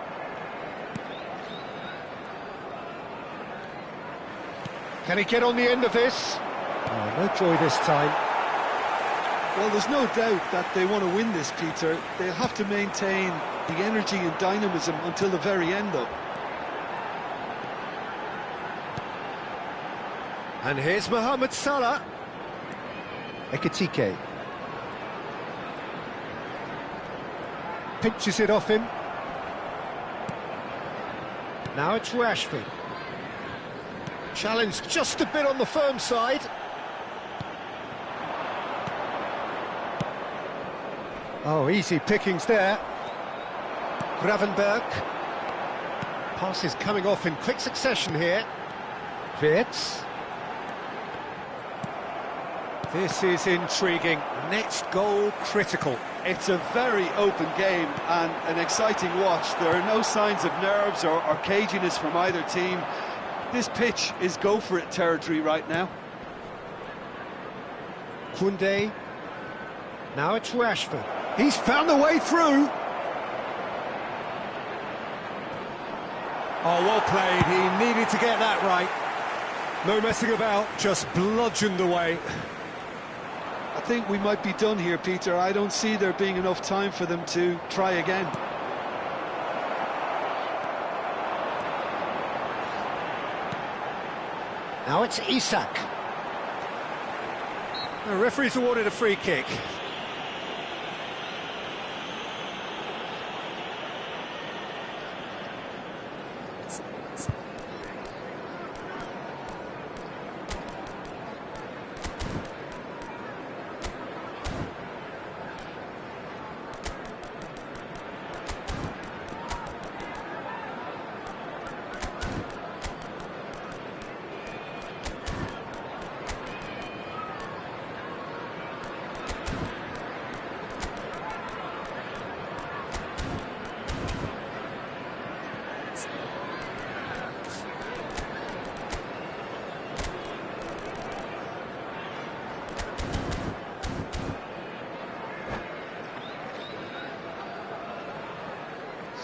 Can he get on the end of this? Oh, no joy this time. Well, there's no doubt that they want to win this, Peter. They'll have to maintain the energy and dynamism until the very end, though. And here's Mohamed Salah. Ekitike. Pinches it off him. Now it's Rashford. Challenge just a bit on the firm side. Oh, easy pickings there. Gravenberg. Passes coming off in quick succession here. Binz. This is intriguing. Next goal critical. It's a very open game and an exciting watch. There are no signs of nerves or caginess from either team. This pitch is go-for-it territory right now. Koundé. Now it's Rashford. He's found the way through. Oh, well played. He needed to get that right. No messing about, just bludgeoned away. I think we might be done here, Peter. I don't see there being enough time for them to try again. Now it's Isak. The referee's awarded a free kick.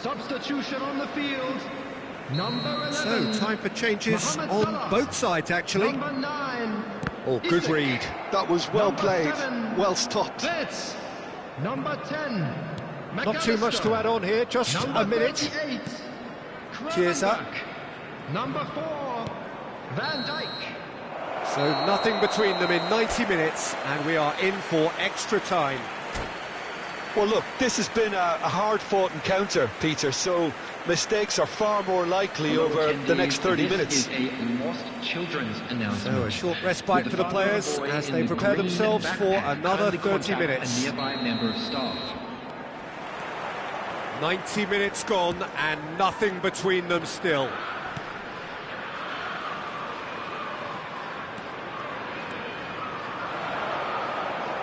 Substitution on the field. Number 11. So, time for changes Mohamed on Salah. both sides, actually. Number 9. Oh, good read. That was well Number played, 7. well stopped. Binz. Number 10. Not too much to add on here, just Number a minute. 38. Cheers up. Gravenberch. Number 4. Van Dijk. So nothing between them in 90 minutes, and we are in for extra time. Well, look, this has been a hard-fought encounter, Peter, so mistakes are far more likely over the next 30 minutes. This is a lost children's announcement. So a short respite for the players as they prepare themselves for another 30 minutes. A nearby member of staff. 90 minutes gone and nothing between them still.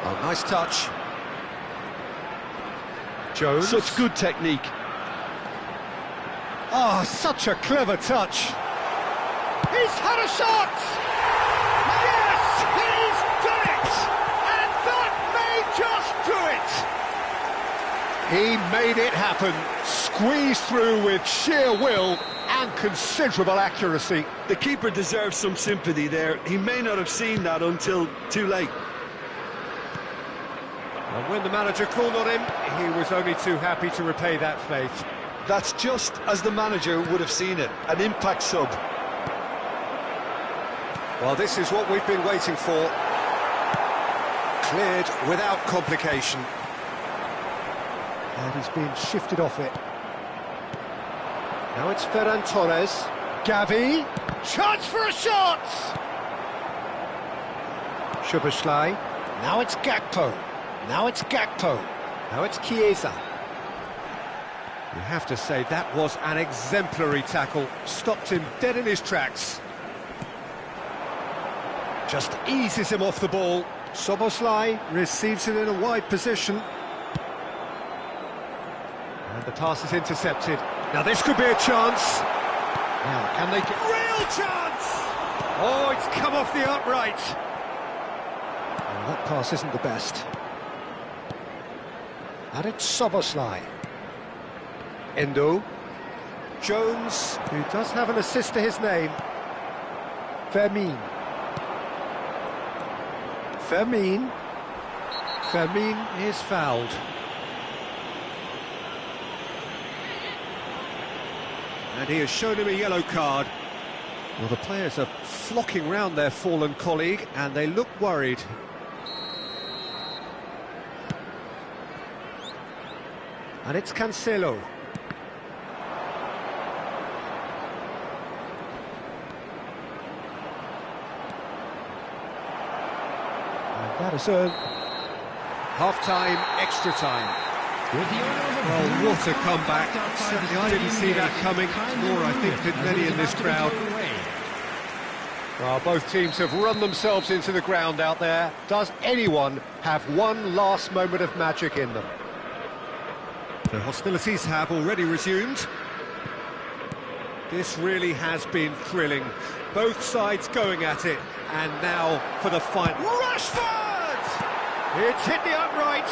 Oh, nice touch. Jones. Such good technique. Oh, such a clever touch. He's had a shot! Yes, he's done it! And that may just do it! He made it happen, squeezed through with sheer will and considerable accuracy. The keeper deserves some sympathy there. He may not have seen that until too late. And when the manager called on him, he was only too happy to repay that faith. That's just as the manager would have seen it, an impact sub. Well, this is what we've been waiting for. Cleared without complication. And he's been shifted off it. Now it's Ferran Torres. Gavi. Chance for a shot! Szoboszlai. Now it's Gakpo. Now it's Gakpo. Now it's Chiesa. You have to say that was an exemplary tackle. Stopped him dead in his tracks. Just eases him off the ball. Szoboszlai receives it in a wide position. And the pass is intercepted. Now this could be a chance. Now, can they get... Real chance! Oh, it's come off the upright. Well, that pass isn't the best. And it's Szoboszlai. Endo. Jones, who does have an assist to his name. Fermin. Fermin is fouled. And he has shown him a yellow card. Well, the players are flocking round their fallen colleague, and they look worried. And it's Cancelo. And that is a Half-time, extra time. Well, what a comeback. Certainly I didn't see that coming, nor I think did many in this crowd. Well, both teams have run themselves into the ground out there. Does anyone have one last moment of magic in them? The hostilities have already resumed. This really has been thrilling. Both sides going at it, and now for the final. Rashford! It's hit the upright.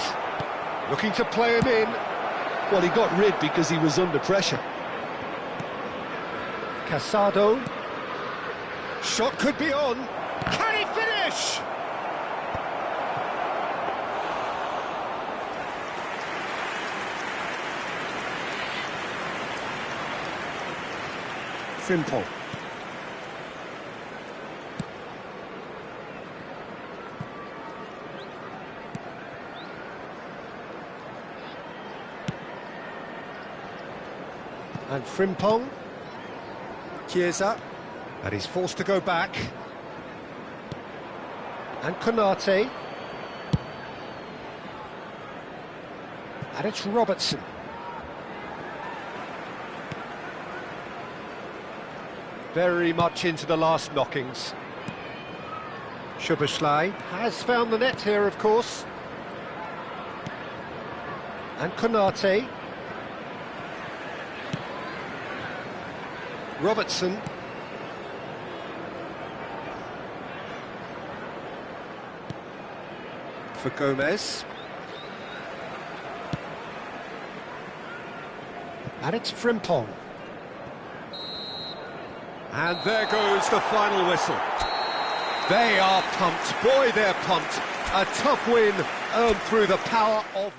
Looking to play him in. Well, he got rid because he was under pressure. Casado. Shot could be on. Can he finish? Frimpong. And Frimpong. Chiesa. And he's forced to go back. And Konate. And it's Robertson. Very much into the last knockings. Szoboszlai has found the net here, of course. And Konate. Robertson. For Gomez. And it's Frimpong. And there goes the final whistle. They are pumped. Boy, they're pumped. A tough win earned through the power of...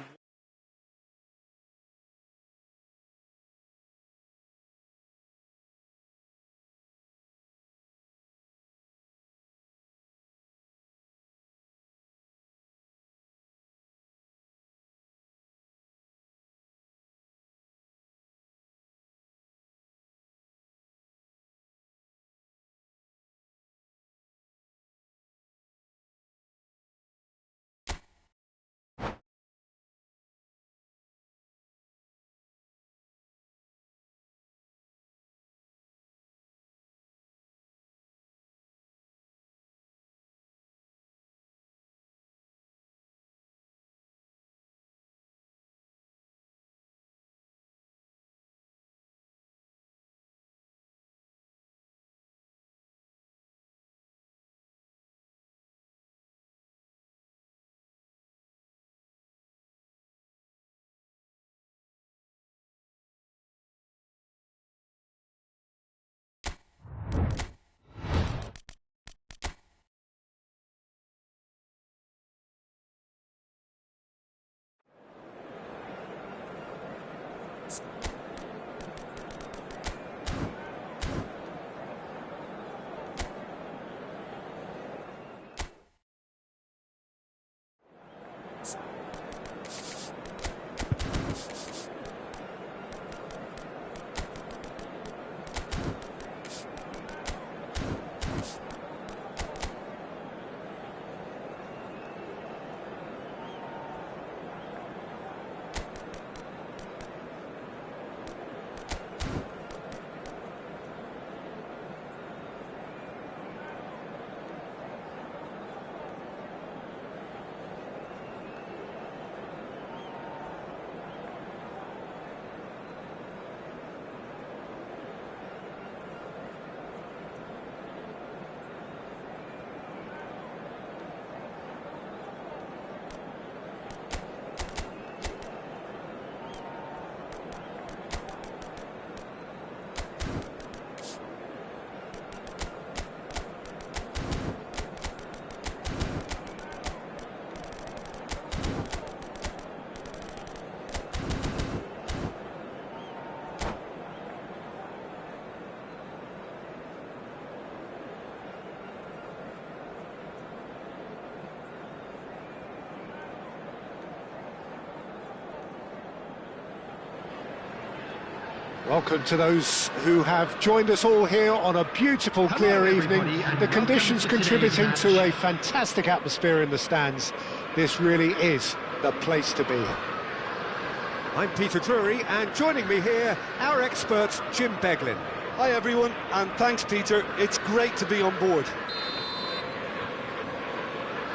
Welcome to those who have joined us all here on a beautiful, clear evening. The conditions contributing to a fantastic atmosphere in the stands. This really is the place to be. I'm Peter Drury, and joining me here, our expert, Jim Beglin. Hi everyone, and thanks Peter, it's great to be on board.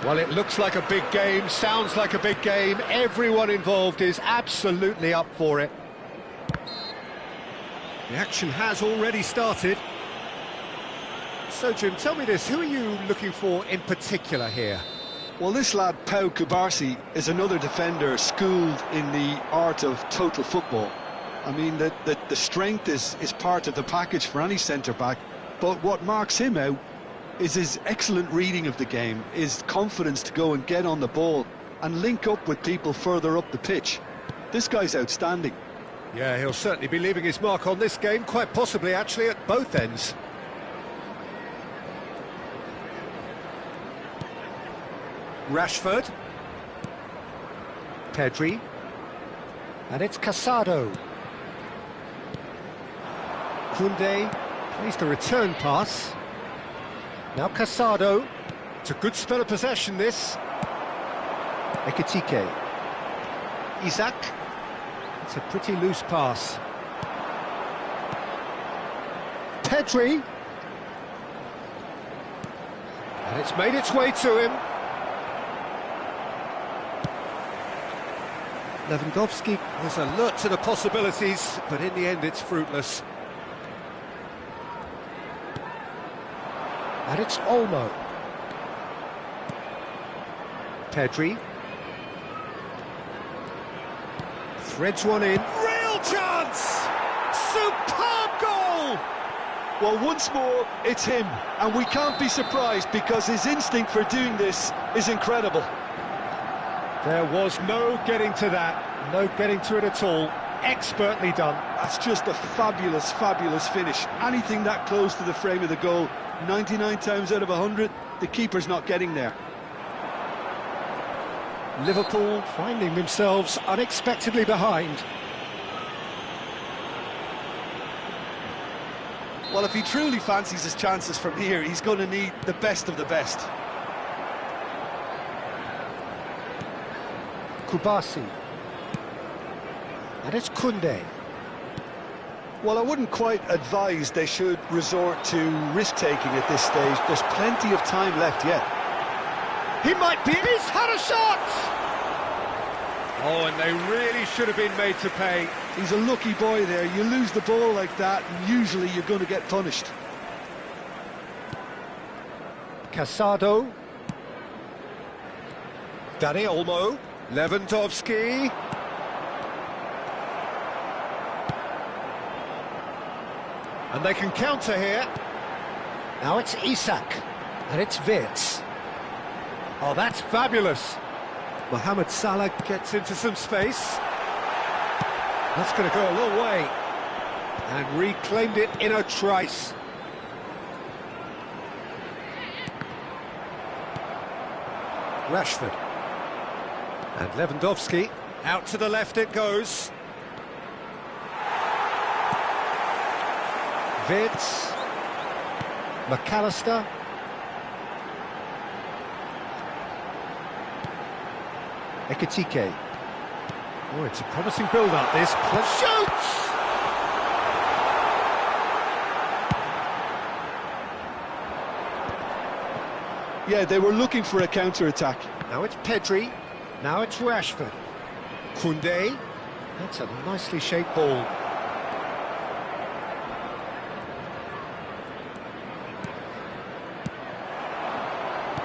Well, it looks like a big game, sounds like a big game. Everyone involved is absolutely up for it. The action has already started. So, Jim, tell me this, who are you looking for in particular here? Well, this lad, Pau Kubarsi, is another defender schooled in the art of total football. I mean, the strength is part of the package for any centre-back, but what marks him out is his excellent reading of the game, his confidence to go and get on the ball and link up with people further up the pitch. This guy's outstanding. Yeah, he'll certainly be leaving his mark on this game, quite possibly actually at both ends. Rashford. Pedri. And it's Casado. Koundé plays the return pass. Now Casado. It's a good spell of possession, this. Ekitike. Isak. It's a pretty loose pass. Pedri. And it's made its way to him. Lewandowski was alert to the possibilities, but in the end it's fruitless. And it's Olmo. Pedri. Threads one in. Real chance! Superb goal! Well, once more, it's him, and we can't be surprised because his instinct for doing this is incredible. There was no getting to that, no getting to it at all. Expertly done. That's just a fabulous, fabulous finish. Anything that close to the frame of the goal, 99 times out of 100, the keeper's not getting there. Liverpool finding themselves unexpectedly behind. Well, if he truly fancies his chances from here, he's going to need the best of the best. Kubarsi. And it's Koundé. Well, I wouldn't quite advise they should resort to risk-taking at this stage. There's plenty of time left yet. He might be, he's had a shot! Oh, and they really should have been made to pay. He's a lucky boy there. You lose the ball like that, and usually you're going to get punished. Casado. Dani Olmo. Lewandowski. And they can counter here. Now it's Isak. And it's Binz. Oh, that's fabulous. Mohamed Salah gets into some space. That's going to go a long way. And reclaimed it in a trice. Rashford. And Lewandowski. Out to the left it goes. Binz. McAllister. Ekitike. Oh, it's a promising build-up, this. Shoots! Yeah, they were looking for a counter-attack. Now it's Pedri. Now it's Rashford. Koundé. That's a nicely shaped ball.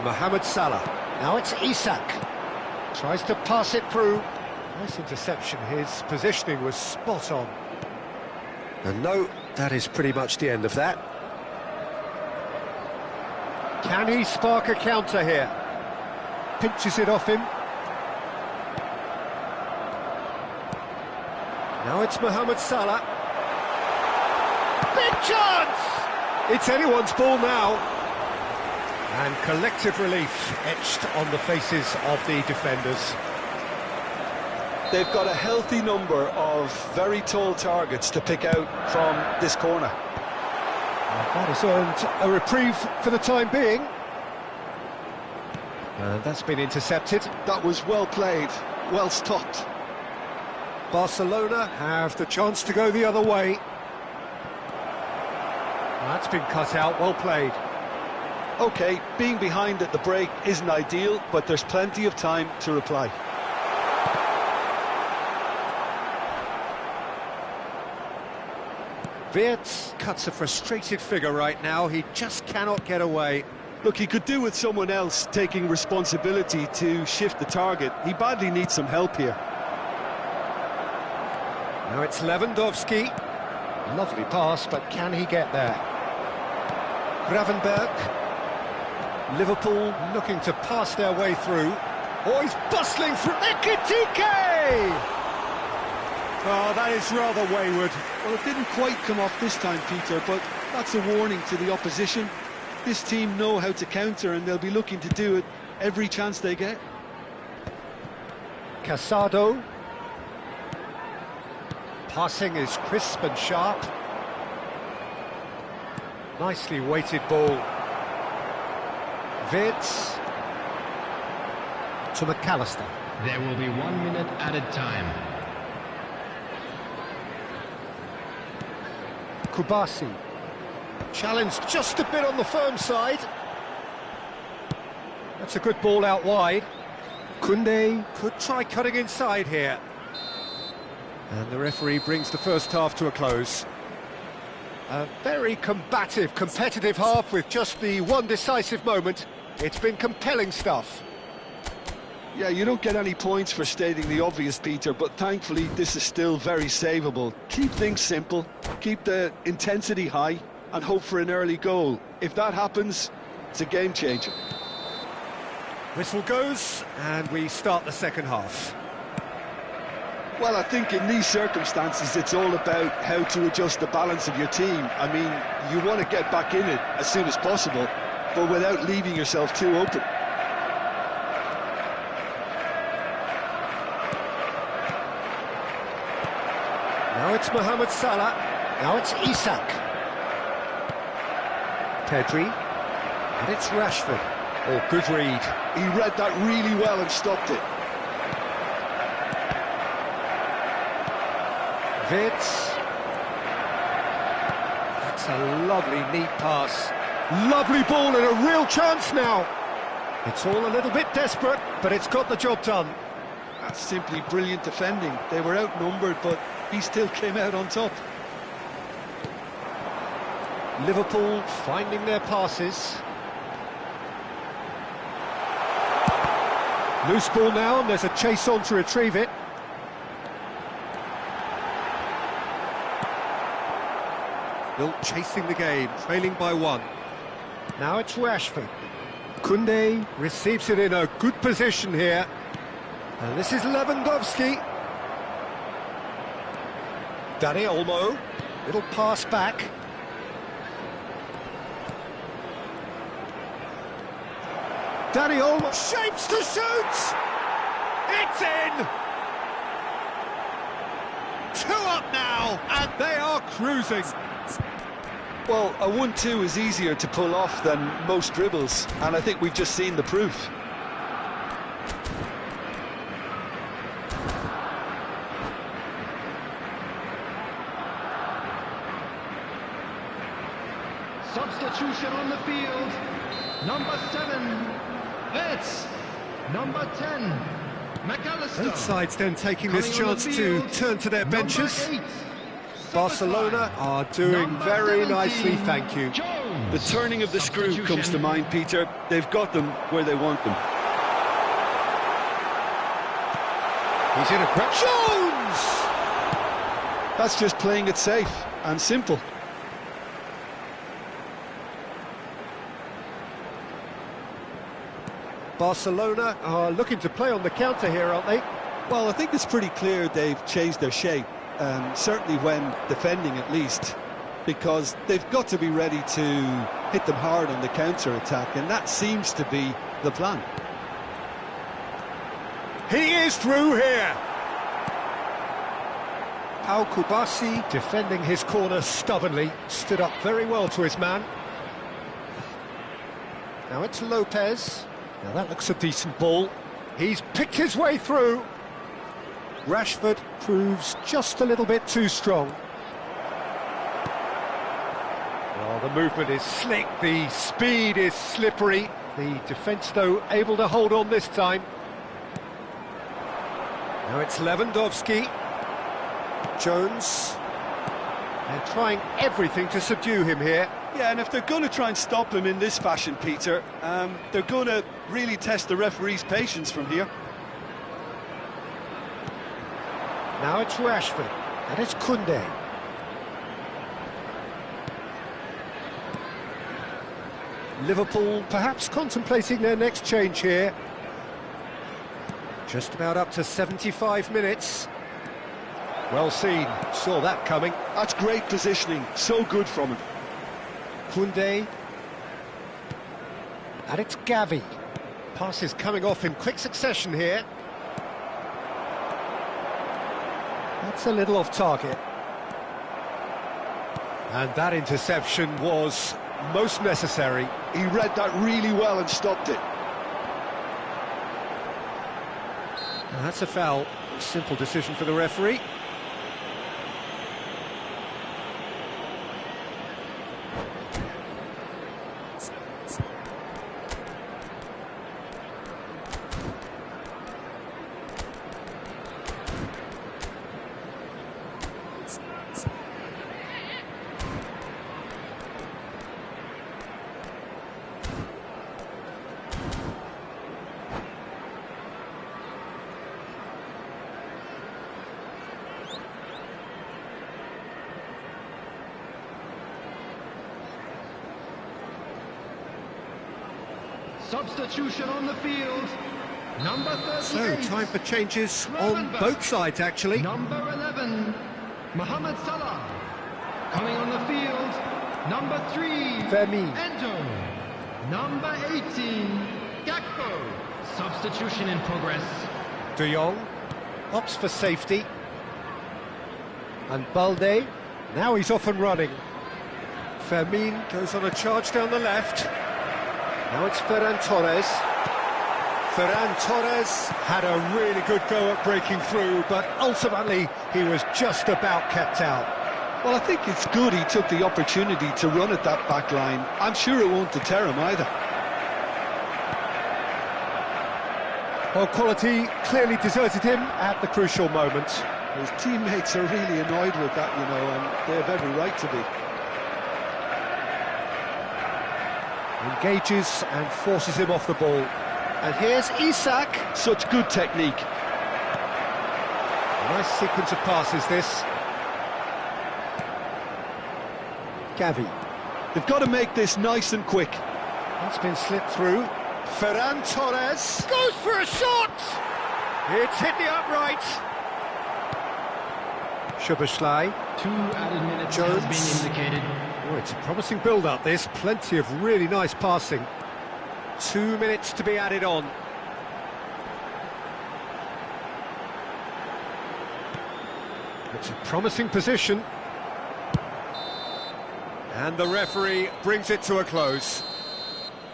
Mohamed Salah. Now it's Isak. Tries to pass it through. Nice interception. His positioning was spot on. And no, that is pretty much the end of that. Can he spark a counter here? Pinches it off him. Now it's Mohamed Salah. Big chance! It's anyone's ball now. And collective relief etched on the faces of the defenders. They've got a healthy number of very tall targets to pick out from this corner. That has earned a reprieve for the time being. And that's been intercepted. That was well played, well stopped. Barcelona have the chance to go the other way. That's been cut out, well played. OK, being behind at the break isn't ideal, but there's plenty of time to reply. Wirtz cuts a frustrated figure right now, he just cannot get away. Look, he could do with someone else taking responsibility to shift the target. He badly needs some help here. Now it's Lewandowski. Lovely pass, but can he get there? Gravenberg. Liverpool looking to pass their way through. Oh, he's bustling through. Ekitike! Oh, that is rather wayward. Well, it didn't quite come off this time, Peter, but that's a warning to the opposition. This team know how to counter, and they'll be looking to do it every chance they get. Casado. Passing is crisp and sharp. Nicely weighted ball. Wirtz to McAllister. There will be 1 minute added time. Kubasi. Challenged just a bit on the firm side. That's a good ball out wide. Koundé could try cutting inside here. And the referee brings the first half to a close. A very combative, competitive half with just the one decisive moment. It's been compelling stuff. Yeah, you don't get any points for stating the obvious, Peter, but thankfully this is still very savable. Keep things simple, keep the intensity high, and hope for an early goal. If that happens, it's a game changer. Whistle goes, and we start the second half. Well, I think in these circumstances it's all about how to adjust the balance of your team. I mean, you want to get back in it as soon as possible, but without leaving yourself too open. Now it's Mohamed Salah, now it's Isak. Pedri, and it's Rashford. Oh, good read. He read that really well and stopped it. Wirtz. That's a lovely, neat pass. Lovely ball and a real chance now. It's all a little bit desperate, but it's got the job done. That's simply brilliant defending. They were outnumbered, but he still came out on top. Liverpool finding their passes. Loose ball now, and there's a chase on to retrieve it. Still chasing the game, trailing by one. Now it's Rashford. Koundé receives it in a good position here. And this is Lewandowski. Dani Olmo. Little pass back. Dani Olmo shapes to shoot! It's in! 2 up now, and they are cruising. Well, a 1-2 is easier to pull off than most dribbles, and I think we've just seen the proof. Substitution on the field. Number 7, Wirtz. Number 10, McAllister. Both sides then taking this chance to turn to their benches. Barcelona are doing very nicely, thank you. The turning of the screw comes to mind, Peter. They've got them where they want them. He's in a grip. Jones! That's just playing it safe and simple. Barcelona are looking to play on the counter here, aren't they? Well, I think it's pretty clear they've changed their shape, certainly when defending at least, because they've got to be ready to hit them hard on the counter-attack, and that seems to be the plan. He is through here. Al-Kubasi defending his corner stubbornly, stood up very well to his man. Now it's Lopez. Now that looks a decent ball. He's picked his way through. Rashford proves just a little bit too strong. Well, the movement is slick, the speed is slippery. The defence, though, able to hold on this time. Now it's Lewandowski. Jones. They're trying everything to subdue him here. Yeah, and if they're going to try and stop him in this fashion, Peter, they're going to really test the referee's patience from here. Now it's Rashford, and it's Koundé. Liverpool perhaps contemplating their next change here. Just about up to 75 minutes. Well seen, saw that coming. That's great positioning, so good from him. Koundé. And it's Gavi. Passes coming off in quick succession here. That's a little off target. And that interception was most necessary. He read that really well and stopped it. And that's a foul. A simple decision for the referee. Substitution on the field. Number 38. So, time for changes on both sides, actually. Number 11, Mohamed Salah. Coming on the field, number 3, Firmino. Endo. Number 18, Gakpo. Substitution in progress. De Jong opts for safety. And Balde, now he's off and running. Firmino goes on a charge down the left. Now it's Ferran Torres. Ferran Torres had a really good go at breaking through, but ultimately he was just about kept out. Well, I think it's good he took the opportunity to run at that back line. I'm sure it won't deter him either. Well, quality clearly deserted him at the crucial moment. His teammates are really annoyed with that, you know, and they have every right to be. Engages and forces him off the ball. And here's Isak. Such good technique. A nice sequence of passes, this. Gavi. They've got to make this nice and quick. That's been slipped through. Ferran Torres goes for a shot! It's hit the upright. Szoboszlai. 2 added minutes Jones. has been indicated. Oh, it's a promising build-up, this. Plenty of really nice passing. 2 minutes to be added on. It's a promising position. And the referee brings it to a close.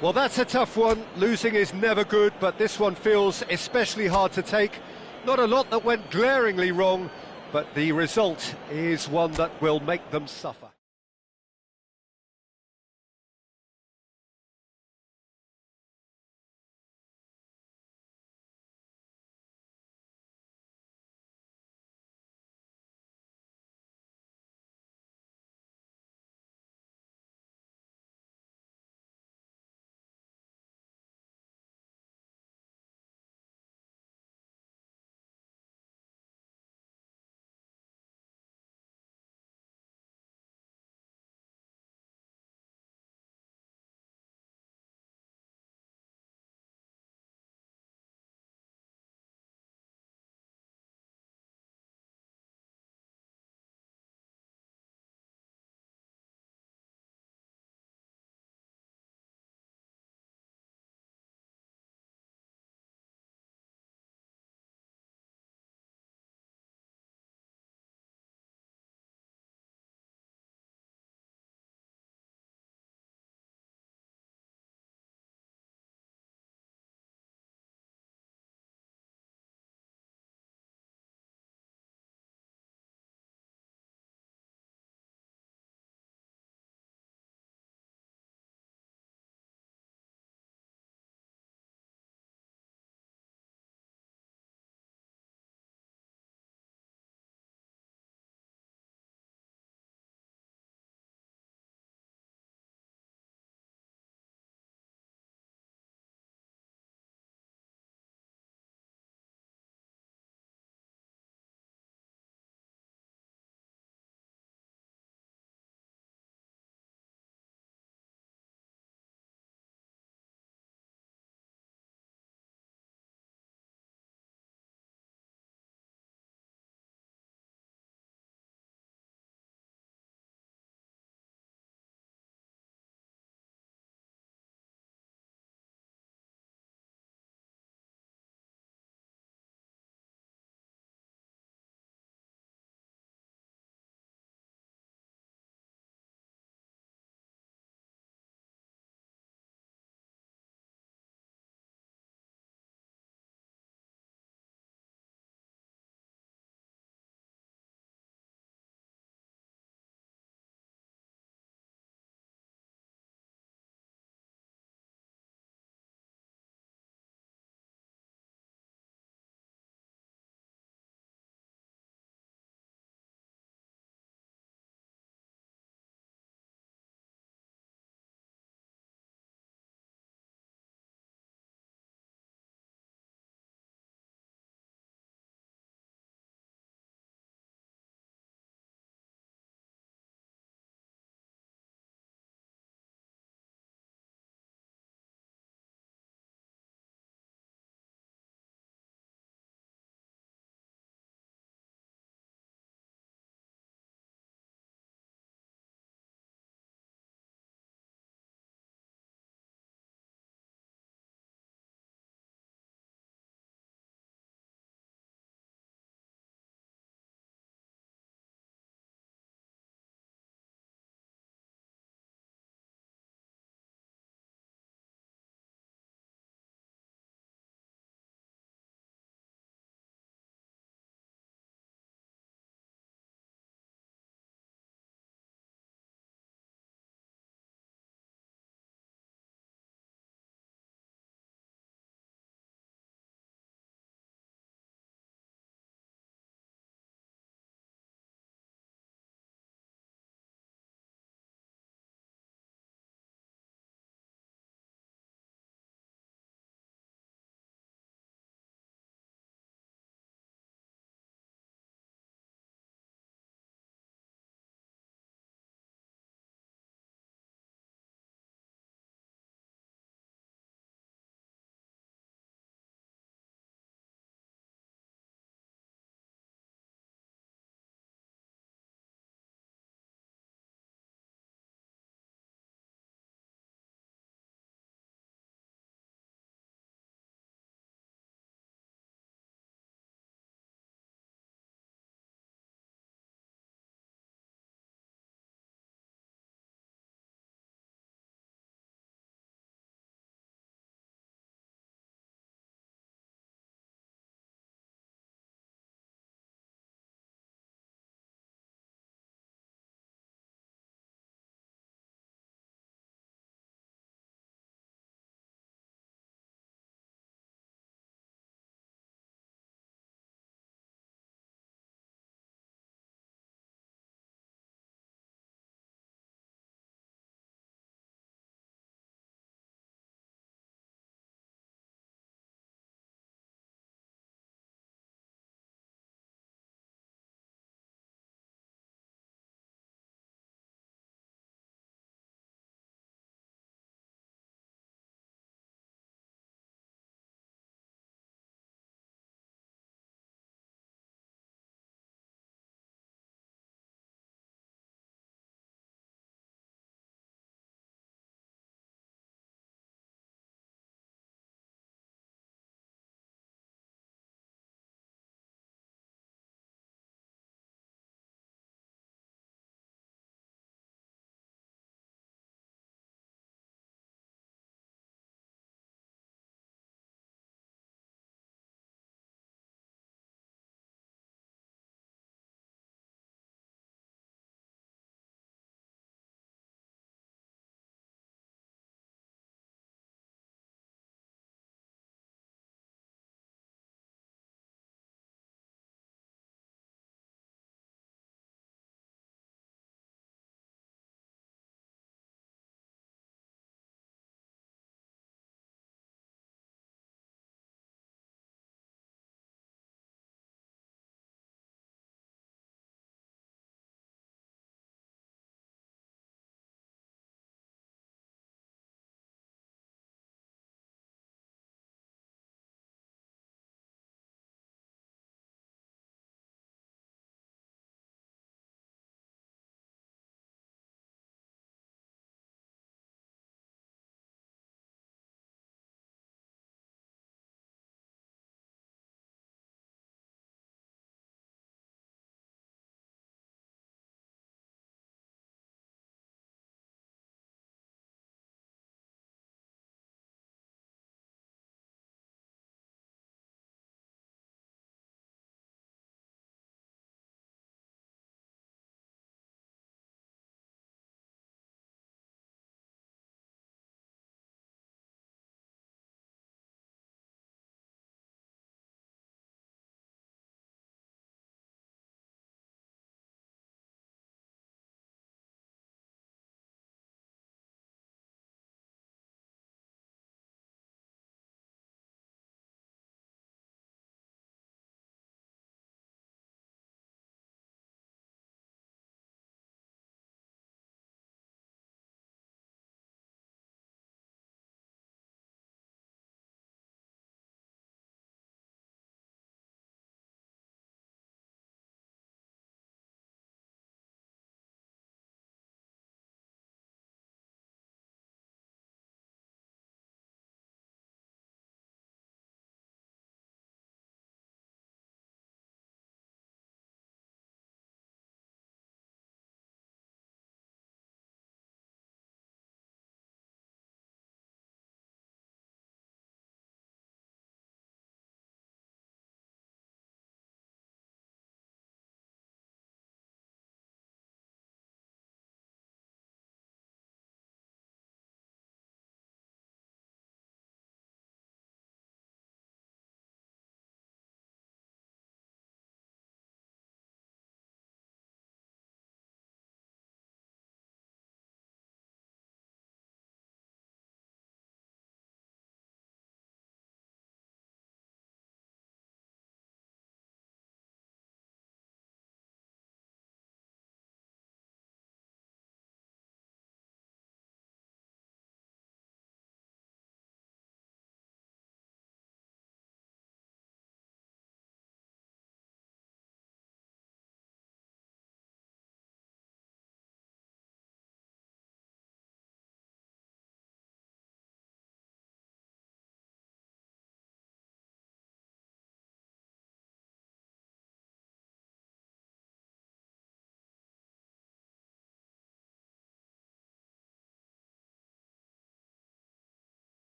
Well, that's a tough one. Losing is never good, but this one feels especially hard to take. Not a lot that went glaringly wrong, but the result is one that will make them suffer.